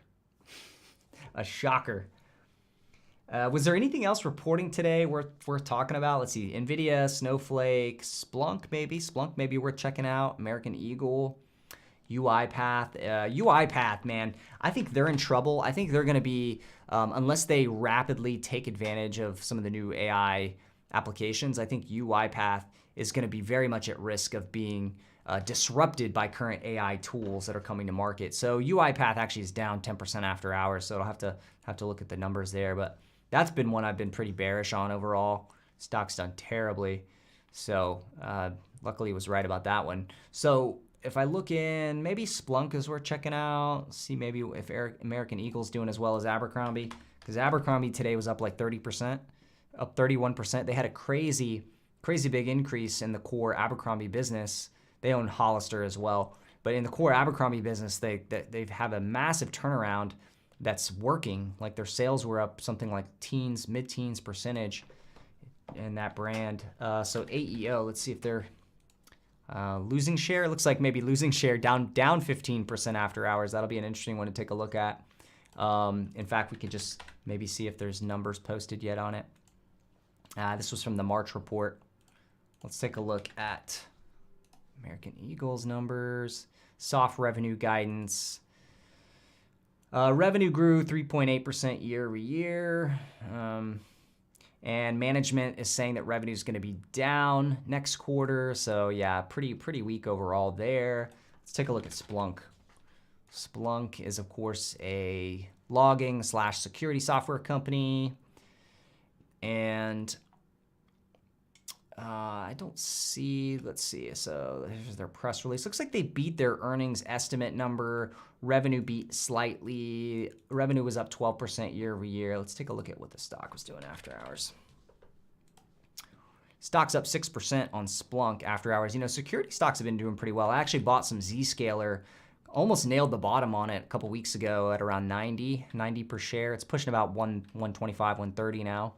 A shocker. Was there anything else reporting today worth talking about? Let's see. Nvidia, Snowflake, Splunk maybe worth checking out. American Eagle, UiPath. UiPath, man, I think they're in trouble. I think they're going to be, unless they rapidly take advantage of some of the new AI applications, I think UiPath is going to be very much at risk of being disrupted by current AI tools that are coming to market. So UiPath actually is down 10% after hours, so I'll have to look at the numbers there. But that's been one I've been pretty bearish on overall. Stock's done terribly. So luckily was right about that one. So if I look in, maybe Splunk is worth checking out. See maybe if American Eagle's doing as well as Abercrombie. Because Abercrombie today was up like 30%, up 31%. They had a crazy big increase in the core Abercrombie business. They own Hollister as well. But in the core Abercrombie business, they have a massive turnaround that's working. Like their sales were up something like mid-teens percentage in that brand. So AEO, let's see if they're losing share. It looks like maybe losing share down 15% after hours. That'll be an interesting one to take a look at. In fact, we could just maybe see if there's numbers posted yet on it. This was from the March report. Let's take a look at American Eagle's numbers. Soft revenue guidance. Revenue grew 3.8% year over year. And management is saying that revenue is going to be down next quarter. So yeah, pretty weak overall there. Let's take a look at Splunk. Splunk is, of course, a logging / security software company. And I don't see, let's see. So here's their press release. Looks like they beat their earnings estimate number. Revenue beat slightly. Revenue was up 12% year over year. Let's take a look at what the stock was doing after hours. Stock's up 6% on Splunk after hours. You know, security stocks have been doing pretty well. I actually bought some Zscaler. Almost nailed the bottom on it a couple weeks ago at around 90 per share. It's pushing about 125, 130 now.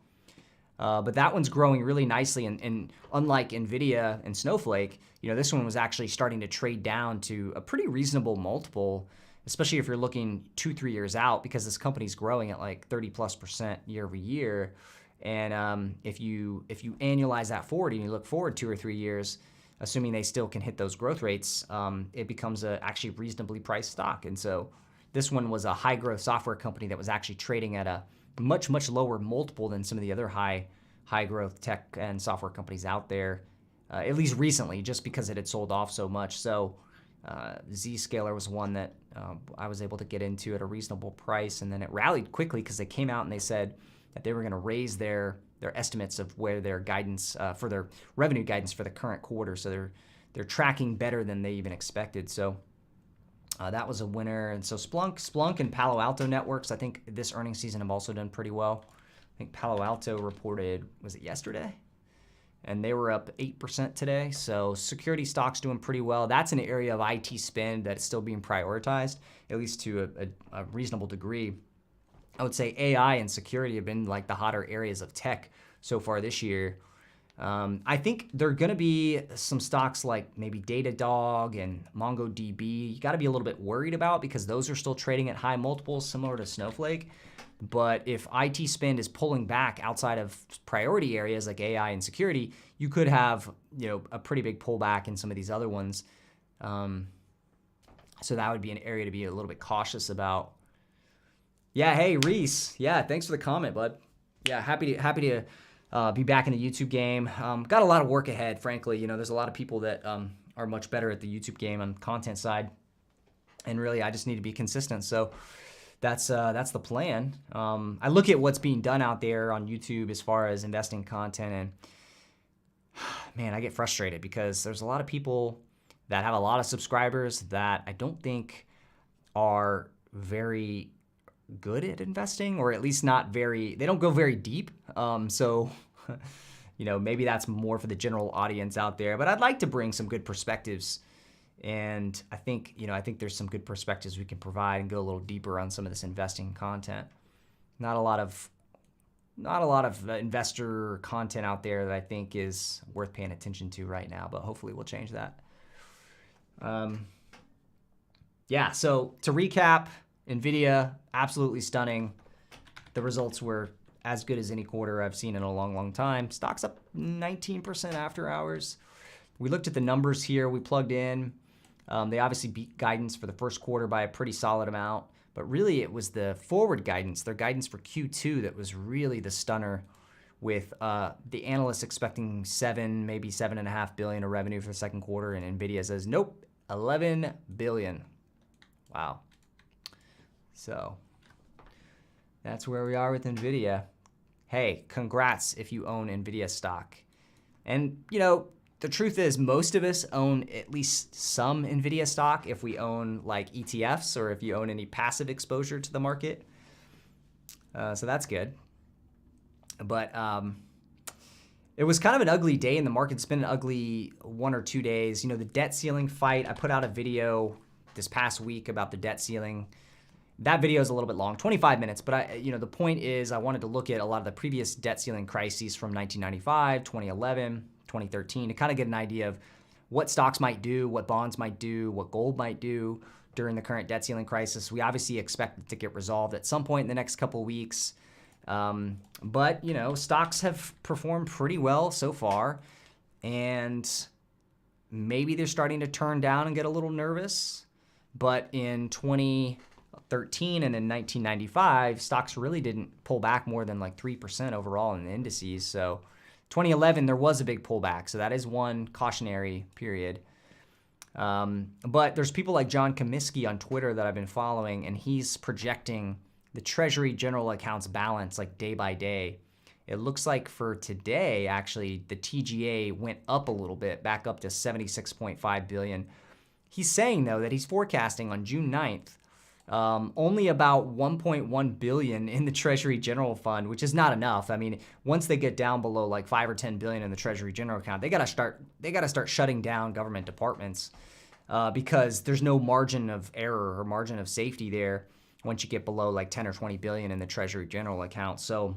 But that one's growing really nicely, and unlike Nvidia and Snowflake, you know, this one was actually starting to trade down to a pretty reasonable multiple, especially if you're looking 2-3 years out, because this company's growing at like 30+% year over year. And if you annualize that forward and you look forward 2 or 3 years, assuming they still can hit those growth rates, it becomes a actually reasonably priced stock. And so this one was a high growth software company that was actually trading at a much lower multiple than some of the other high growth tech and software companies out there, at least recently, just because it had sold off so much. So Zscaler was one that I was able to get into at a reasonable price, and then it rallied quickly because they came out and they said that they were going to raise their estimates of where their guidance for their revenue guidance for the current quarter. So they're tracking better than they even expected. So that was a winner. And so Splunk and Palo Alto Networks, I think this earnings season have also done pretty well. I think Palo Alto reported, was it yesterday? And they were up 8% today. So security stocks doing pretty well. That's an area of IT spend that's still being prioritized, at least to a reasonable degree. I would say AI and security have been like the hotter areas of tech so far this year. I think there are going to be some stocks like maybe Datadog and MongoDB. You got to be a little bit worried about because those are still trading at high multiples, similar to Snowflake. But if IT spend is pulling back outside of priority areas like AI and security, you could have, a pretty big pullback in some of these other ones. So that would be an area to be a little bit cautious about. Yeah, hey Reese. Yeah, thanks for the comment, bud. Yeah, happy to be back in the YouTube game. Got a lot of work ahead, frankly. There's a lot of people that are much better at the YouTube game on the content side, and really, I just need to be consistent. So that's the plan. I look at what's being done out there on YouTube as far as investing content, and man, I get frustrated because there's a lot of people that have a lot of subscribers that I don't think are very good at investing, or at least they don't go very deep. So maybe that's more for the general audience out there, but I'd like to bring some good perspectives. And I think there's some good perspectives we can provide and go a little deeper on some of this investing content. Not a lot of investor content out there that I think is worth paying attention to right now, but hopefully we'll change that. So to recap, Nvidia, absolutely stunning. The results were as good as any quarter I've seen in a long, long time. Stock's up 19% after hours. We looked at the numbers here. We plugged in. They obviously beat guidance for the first quarter by a pretty solid amount. But really, it was the forward guidance, their guidance for Q2, that was really the stunner, with the analysts expecting maybe $7.5 billion of revenue for the second quarter. And Nvidia says, nope, $11 billion. Wow. So that's where we are with Nvidia. Hey, congrats if you own Nvidia stock. And, the truth is most of us own at least some Nvidia stock if we own like ETFs or if you own any passive exposure to the market. So that's good. But it was kind of an ugly day in the market. It's been an ugly 1 or 2 days. The debt ceiling fight. I put out a video this past week about the debt ceiling. That video is a little bit long, 25 minutes, but the point is I wanted to look at a lot of the previous debt ceiling crises from 1995, 2011, 2013 to kind of get an idea of what stocks might do, what bonds might do, what gold might do during the current debt ceiling crisis. We obviously expect it to get resolved at some point in the next couple of weeks. But stocks have performed pretty well so far, and maybe they're starting to turn down and get a little nervous. But in 2013 and in 1995, stocks really didn't pull back more than like 3% overall in the indices. So 2011, there was a big pullback. So that is one cautionary period. But there's people like John Comiskey on Twitter that I've been following, and he's projecting the Treasury General Accounts balance like day by day. It looks like for today, actually, the TGA went up a little bit, back up to $76.5 billion. He's saying, though, that he's forecasting on June 9th only about $1.1 billion in the Treasury General Fund, which is not enough. I mean, once they get down below like $5 or $10 billion in the Treasury General account, they gotta start shutting down government departments because there's no margin of error or margin of safety there once you get below like 10 or 20 billion in the Treasury General account. So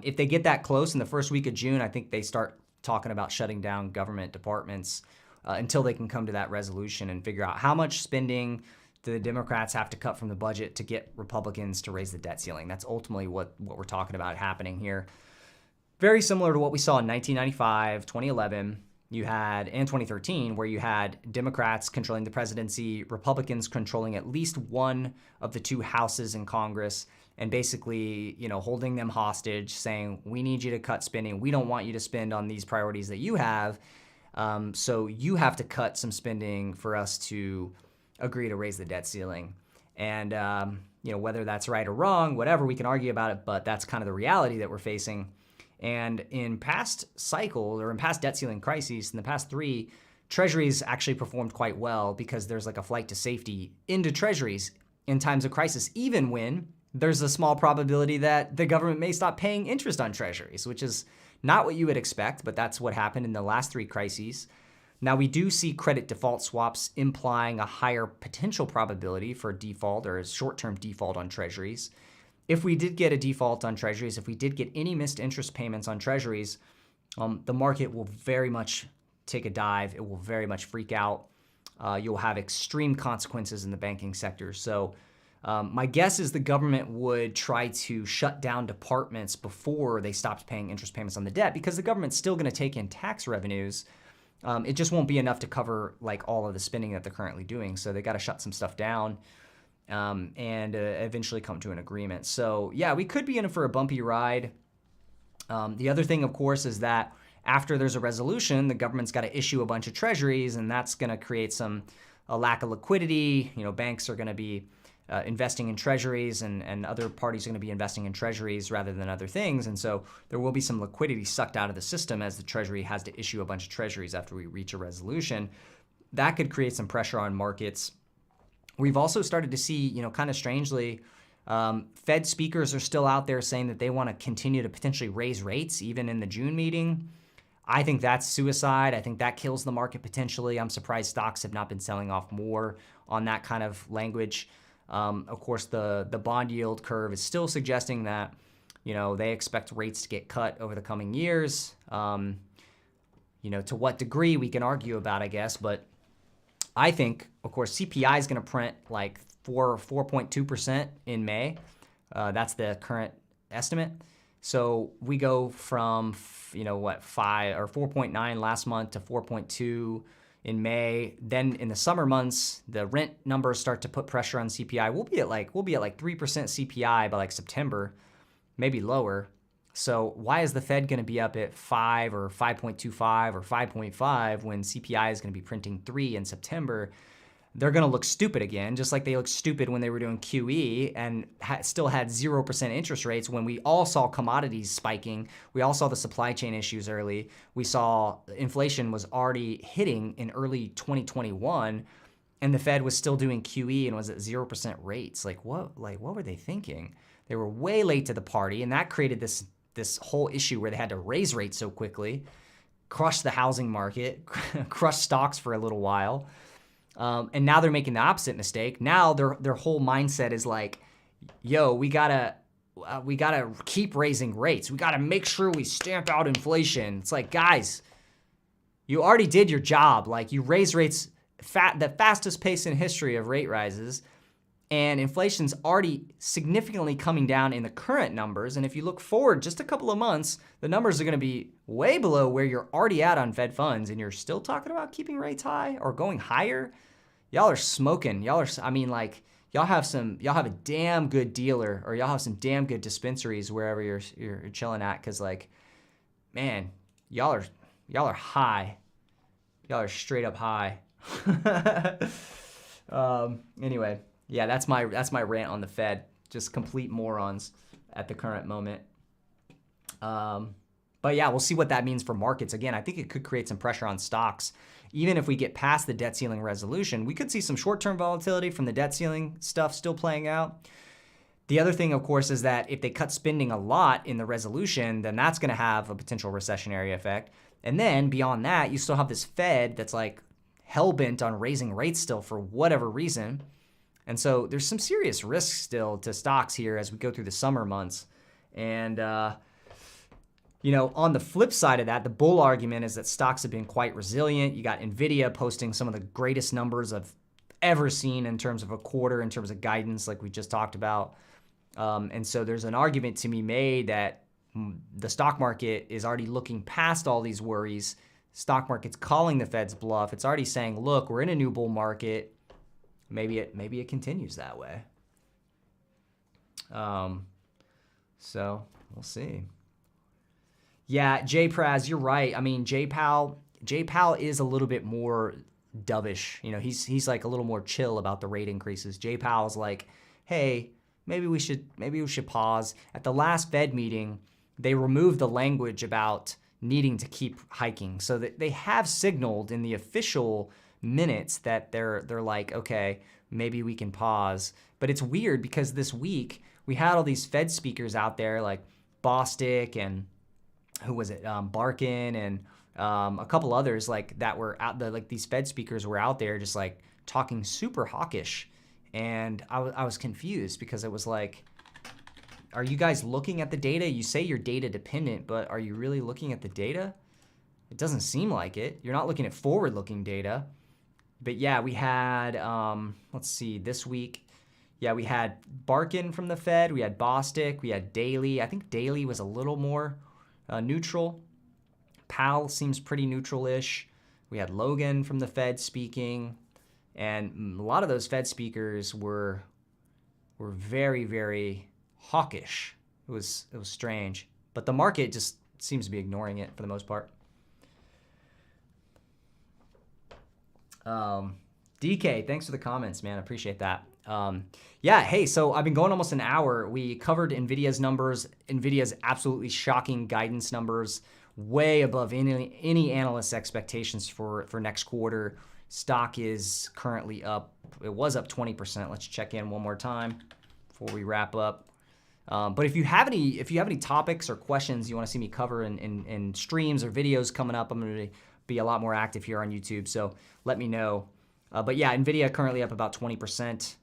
if they get that close in the first week of June, I think they start talking about shutting down government departments until they can come to that resolution and figure out how much spending do the Democrats have to cut from the budget to get Republicans to raise the debt ceiling. That's ultimately what we're talking about happening here. Very similar to what we saw in 1995, 2011, and 2013, where you had Democrats controlling the presidency, Republicans controlling at least one of the two houses in Congress, and basically, holding them hostage, saying, we need you to cut spending. We don't want you to spend on these priorities that you have. So you have to cut some spending for us to agree to raise the debt ceiling. And, whether that's right or wrong, whatever, we can argue about it, but that's kind of the reality that we're facing. And in past cycles, or in past debt ceiling crises, in the past three, Treasuries actually performed quite well because there's like a flight to safety into treasuries in times of crisis, even when there's a small probability that the government may stop paying interest on treasuries, which is not what you would expect, but that's what happened in the last 3 crises. Now, we do see credit default swaps implying a higher potential probability for default or a short-term default on treasuries. If we did get a default on treasuries, if we did get any missed interest payments on treasuries, the market will very much take a dive. It will very much freak out. You'll have extreme consequences in the banking sector. So my guess is the government would try to shut down departments before they stopped paying interest payments on the debt, because the government's still going to take in tax revenues. It just won't be enough to cover like all of the spending that they're currently doing. So they got to shut some stuff down and eventually come to an agreement. So yeah, we could be in for a bumpy ride. The other thing, of course, is that after there's a resolution, the government's got to issue a bunch of treasuries, and that's going to create a lack of liquidity. Banks are going to be investing in treasuries, and other parties are going to be investing in treasuries rather than other things. And so there will be some liquidity sucked out of the system as the Treasury has to issue a bunch of treasuries after we reach a resolution. That could create some pressure on markets. We've also started to see, kind of strangely, Fed speakers are still out there saying that they want to continue to potentially raise rates even in the June meeting. I think that's suicide. I think that kills the market potentially. I'm surprised stocks have not been selling off more on that kind of language. Of course, the bond yield curve is still suggesting that, they expect rates to get cut over the coming years. To what degree we can argue about, I guess. But I think, of course, CPI is going to print like 4.2% in May. That's the current estimate. So we go from, 5 or 4.9 last month to 4.2 in May. Then in the summer months, the rent numbers start to put pressure on CPI. We'll be at like 3% CPI by like September, maybe lower. So why is the Fed going to be up at 5 or 5.25 or 5.5 when CPI is going to be printing 3 in September? They're going to look stupid again, just like they looked stupid when they were doing QE and still had 0% interest rates when we all saw commodities spiking. We all saw the supply chain issues early. We saw inflation was already hitting in early 2021, and the Fed was still doing QE and was at 0% rates. What were they thinking? They were way late to the party, and that created this whole issue where they had to raise rates so quickly, crush the housing market, crush stocks for a little while. And now they're making the opposite mistake. Now their whole mindset is like, yo, we gotta keep raising rates. We gotta make sure we stamp out inflation. It's like, guys, you already did your job. Like, you raised rates the fastest pace in history of rate rises, and inflation's already significantly coming down in the current numbers. And if you look forward just a couple of months, the numbers are going to be way below where you're already at on Fed funds, and you're still talking about keeping rates high or going higher. Y'all are smoking. Y'all have a damn good dealer, or y'all have some damn good dispensaries wherever you're chilling at. Cause man, y'all are high. Y'all are straight up high. Anyway, yeah, that's my rant on the Fed. Just complete morons at the current moment. But yeah, we'll see what that means for markets. Again, I think it could create some pressure on stocks. Even if we get past the debt ceiling resolution, we could see some short-term volatility from the debt ceiling stuff still playing out. The other thing, of course, is that if they cut spending a lot in the resolution, then that's going to have a potential recessionary effect. And then beyond that, you still have this Fed that's like hell-bent on raising rates still for whatever reason. And so there's some serious risks still to stocks here as we go through the summer months. And, on the flip side of that, the bull argument is that stocks have been quite resilient. You got Nvidia posting some of the greatest numbers I've ever seen in terms of a quarter, in terms of guidance, like we just talked about. And so there's an argument to be made that the stock market is already looking past all these worries. Stock market's calling the Fed's bluff. It's already saying, look, we're in a new bull market. Maybe it continues that way. So we'll see. Yeah, Jay Praz, you're right. I mean, Jay Powell is a little bit more dovish. He's like a little more chill about the rate increases. Jay Powell's like, hey, maybe we should pause. At the last Fed meeting, they removed the language about needing to keep hiking. So that they have signaled in the official minutes that they're like, okay, maybe we can pause. But it's weird because this week we had all these Fed speakers out there like Bostic and who was it, Barkin and a couple others like that were out there. Like these Fed speakers were out there just like talking super hawkish. And I was confused because it was like, are you guys looking at the data? You say you're data dependent, but are you really looking at the data? It doesn't seem like it. You're not looking at forward-looking data. But yeah, we had, let's see, this week, yeah, we had Barkin from the Fed, we had Bostic, we had Daly. I think Daly was a little more neutral. Powell seems pretty neutral-ish. We had Logan from the Fed speaking. And a lot of those Fed speakers were very, very hawkish. It was strange. But the market just seems to be ignoring it for the most part. DK, thanks for the comments, man. I appreciate that. Yeah, hey, so I've been going almost an hour. We covered Nvidia's numbers. Nvidia's absolutely shocking guidance numbers, way above any analyst's expectations for next quarter. Stock is currently up. It was up 20%. Let's check in one more time before we wrap up. But if you have any topics or questions you want to see me cover in streams or videos coming up, I'm going to be a lot more active here on YouTube. So let me know. But yeah, Nvidia currently up about 20%.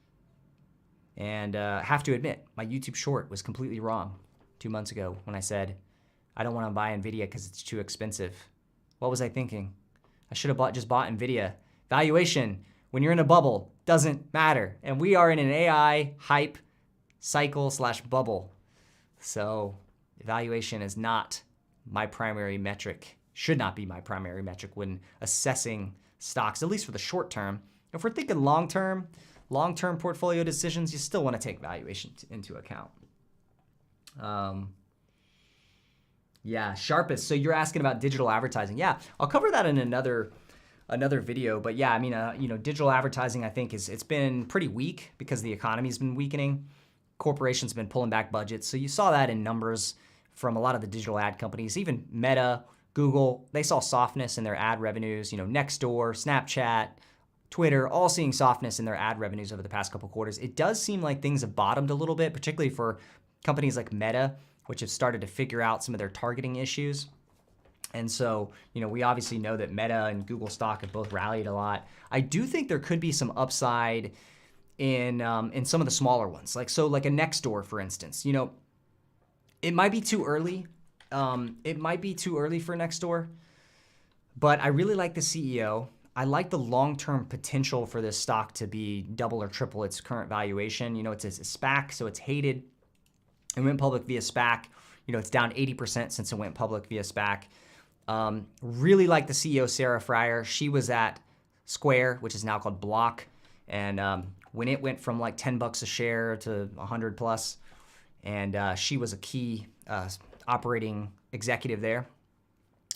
And have to admit, my YouTube short was completely wrong 2 months ago when I said I don't want to buy Nvidia because it's too expensive. What was I thinking? I should have just bought Nvidia. Valuation, when you're in a bubble, doesn't matter. And we are in an AI hype cycle/bubble. So valuation is not my primary metric, should not be my primary metric when assessing stocks, at least for the short term. If we're thinking long-term portfolio decisions, you still want to take valuation into account. Yeah, Sharpest. So you're asking about digital advertising. Yeah, I'll cover that in another video. But yeah, I mean, digital advertising, I think it's been pretty weak because the economy's been weakening. Corporations have been pulling back budgets. So you saw that in numbers from a lot of the digital ad companies, even Meta, Google, they saw softness in their ad revenues. Nextdoor, Snapchat, Twitter, all seeing softness in their ad revenues over the past couple quarters. It does seem like things have bottomed a little bit, particularly for companies like Meta, which have started to figure out some of their targeting issues. And so, we obviously know that Meta and Google stock have both rallied a lot. I do think there could be some upside in some of the smaller ones, like a Nextdoor, for instance. It might be too early. It might be too early for Nextdoor, but I really like the CEO. I like the long-term potential for this stock to be double or triple its current valuation. It's a SPAC, so it's hated. It went public via SPAC. It's down 80% since it went public via SPAC. Really like the CEO, Sarah Fryer. She was at Square, which is now called Block. And when it went from like $10 a share to 100 plus, and she was a key operating executive there.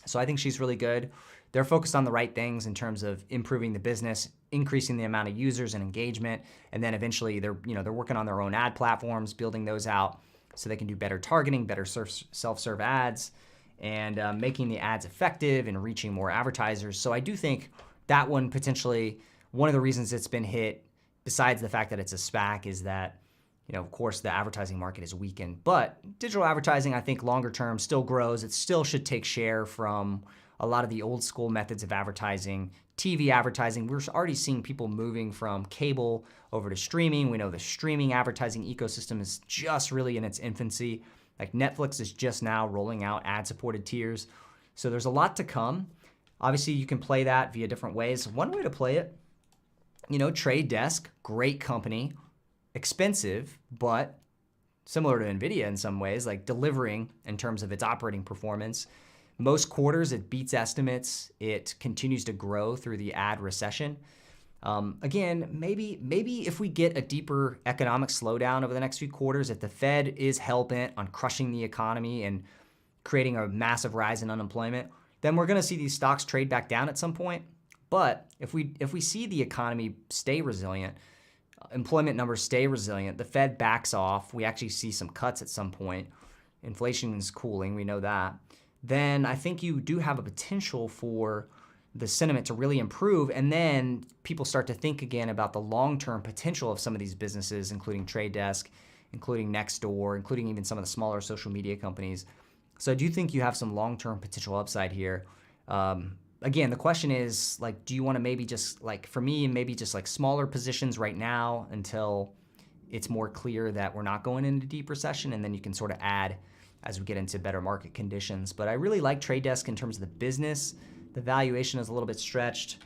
So I think she's really good. They're focused on the right things in terms of improving the business, increasing the amount of users and engagement, and then eventually they're working on their own ad platforms, building those out so they can do better targeting, better self-serve ads, and making the ads effective and reaching more advertisers. So I do think that one potentially, one of the reasons it's been hit, besides the fact that it's a SPAC, is that of course, the advertising market is weakened. But digital advertising, I think, longer term still grows. It still should take share from a lot of the old school methods of advertising. TV advertising, we're already seeing people moving from cable over to streaming. We know the streaming advertising ecosystem is just really in its infancy. Like Netflix is just now rolling out ad-supported tiers. So there's a lot to come. Obviously, you can play that via different ways. One way to play it, Trade Desk, great company. Expensive, but similar to Nvidia in some ways, like delivering in terms of its operating performance. Most quarters, it beats estimates. It continues to grow through the ad recession. Again, maybe if we get a deeper economic slowdown over the next few quarters, if the Fed is hell-bent on crushing the economy and creating a massive rise in unemployment, then we're going to see these stocks trade back down at some point. But if we see the economy stay resilient, employment numbers stay resilient, the Fed backs off, we actually see some cuts at some point, inflation is cooling, we know that, then I think you do have a potential for the sentiment to really improve, and then people start to think again about the long-term potential of some of these businesses, including Trade Desk, including Nextdoor, including even some of the smaller social media companies. So I do think you have some long-term potential upside here. Again, the question is, like, do you want to maybe just, like, for me, maybe just like smaller positions right now until it's more clear that we're not going into deep recession, and then you can sort of add as we get into better market conditions. But I really like Trade Desk in terms of the business. The valuation is a little bit stretched.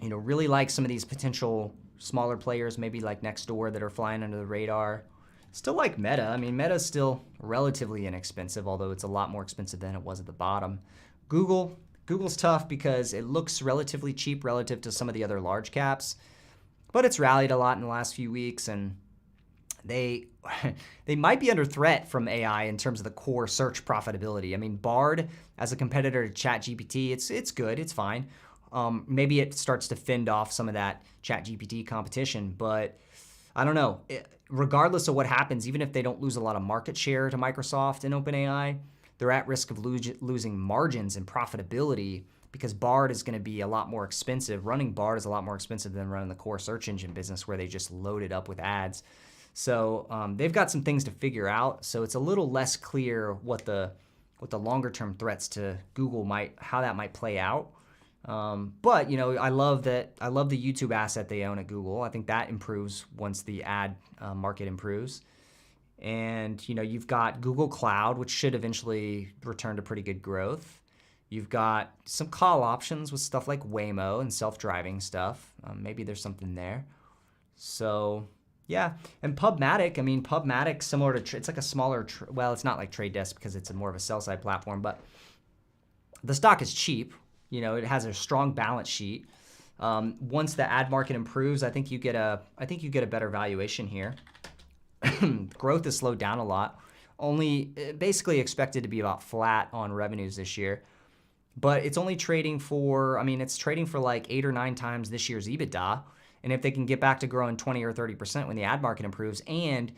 Really like some of these potential smaller players, maybe like Nextdoor, that are flying under the radar. Still like Meta. I mean, Meta's still relatively inexpensive, although it's a lot more expensive than it was at the bottom. Google's tough because it looks relatively cheap relative to some of the other large caps, but it's rallied a lot in the last few weeks, and they might be under threat from AI in terms of the core search profitability. I mean, Bard as a competitor to ChatGPT, it's good, it's fine. Maybe it starts to fend off some of that ChatGPT competition, but I don't know. Regardless of what happens, even if they don't lose a lot of market share to Microsoft and OpenAI, they're at risk of losing margins and profitability, because Bard is going to be a lot more expensive. Running Bard is a lot more expensive than running the core search engine business, where they just load it up with ads. So they've got some things to figure out. So it's a little less clear what the longer term threats to Google how that might play out. But I love the YouTube asset they own at Google. I think that improves once the ad market improves. And you've got Google Cloud, which should eventually return to pretty good growth. You've got some call options with stuff like Waymo and self-driving stuff. Maybe there's something there. So yeah, and PubMatic, similar to, it's like a smaller, well, it's not like Trade Desk because it's more of a sell-side platform, but the stock is cheap. It has a strong balance sheet. Once the ad market improves, I think you get a better valuation here. Growth has slowed down a lot. Only basically expected to be about flat on revenues this year. But it's only trading for, it's trading for like 8 or 9 times this year's EBITDA. And if they can get back to growing 20 or 30% when the ad market improves, and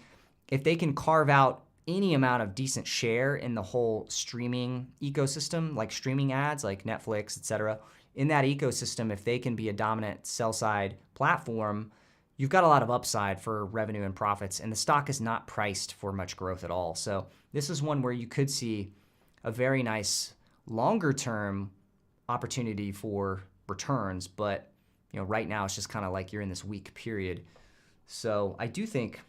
if they can carve out any amount of decent share in the whole streaming ecosystem, like streaming ads, like Netflix, etc., in that ecosystem, if they can be a dominant sell-side platform, you've got a lot of upside for revenue and profits, and the stock is not priced for much growth at all. So this is one where you could see a very nice longer-term opportunity for returns, but right now it's just kind of like you're in this weak period. So I do think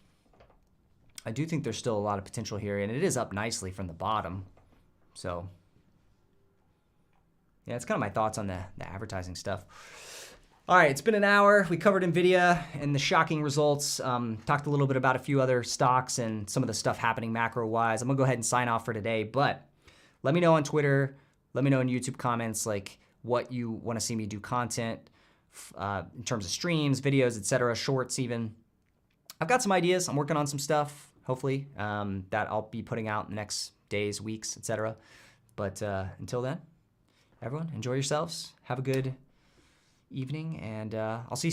there's still a lot of potential here, and it is up nicely from the bottom. So yeah, it's kind of my thoughts on the advertising stuff. All right, it's been an hour. We covered Nvidia and the shocking results. Talked a little bit about a few other stocks and some of the stuff happening macro-wise. I'm gonna go ahead and sign off for today, but let me know on Twitter, let me know in YouTube comments, like what you want to see me do content in terms of streams, videos, etc., shorts even. I've got some ideas. I'm working on some stuff, hopefully, that I'll be putting out in the next days, weeks, etc. But until then, everyone, enjoy yourselves. Have a good evening, and I'll see you soon.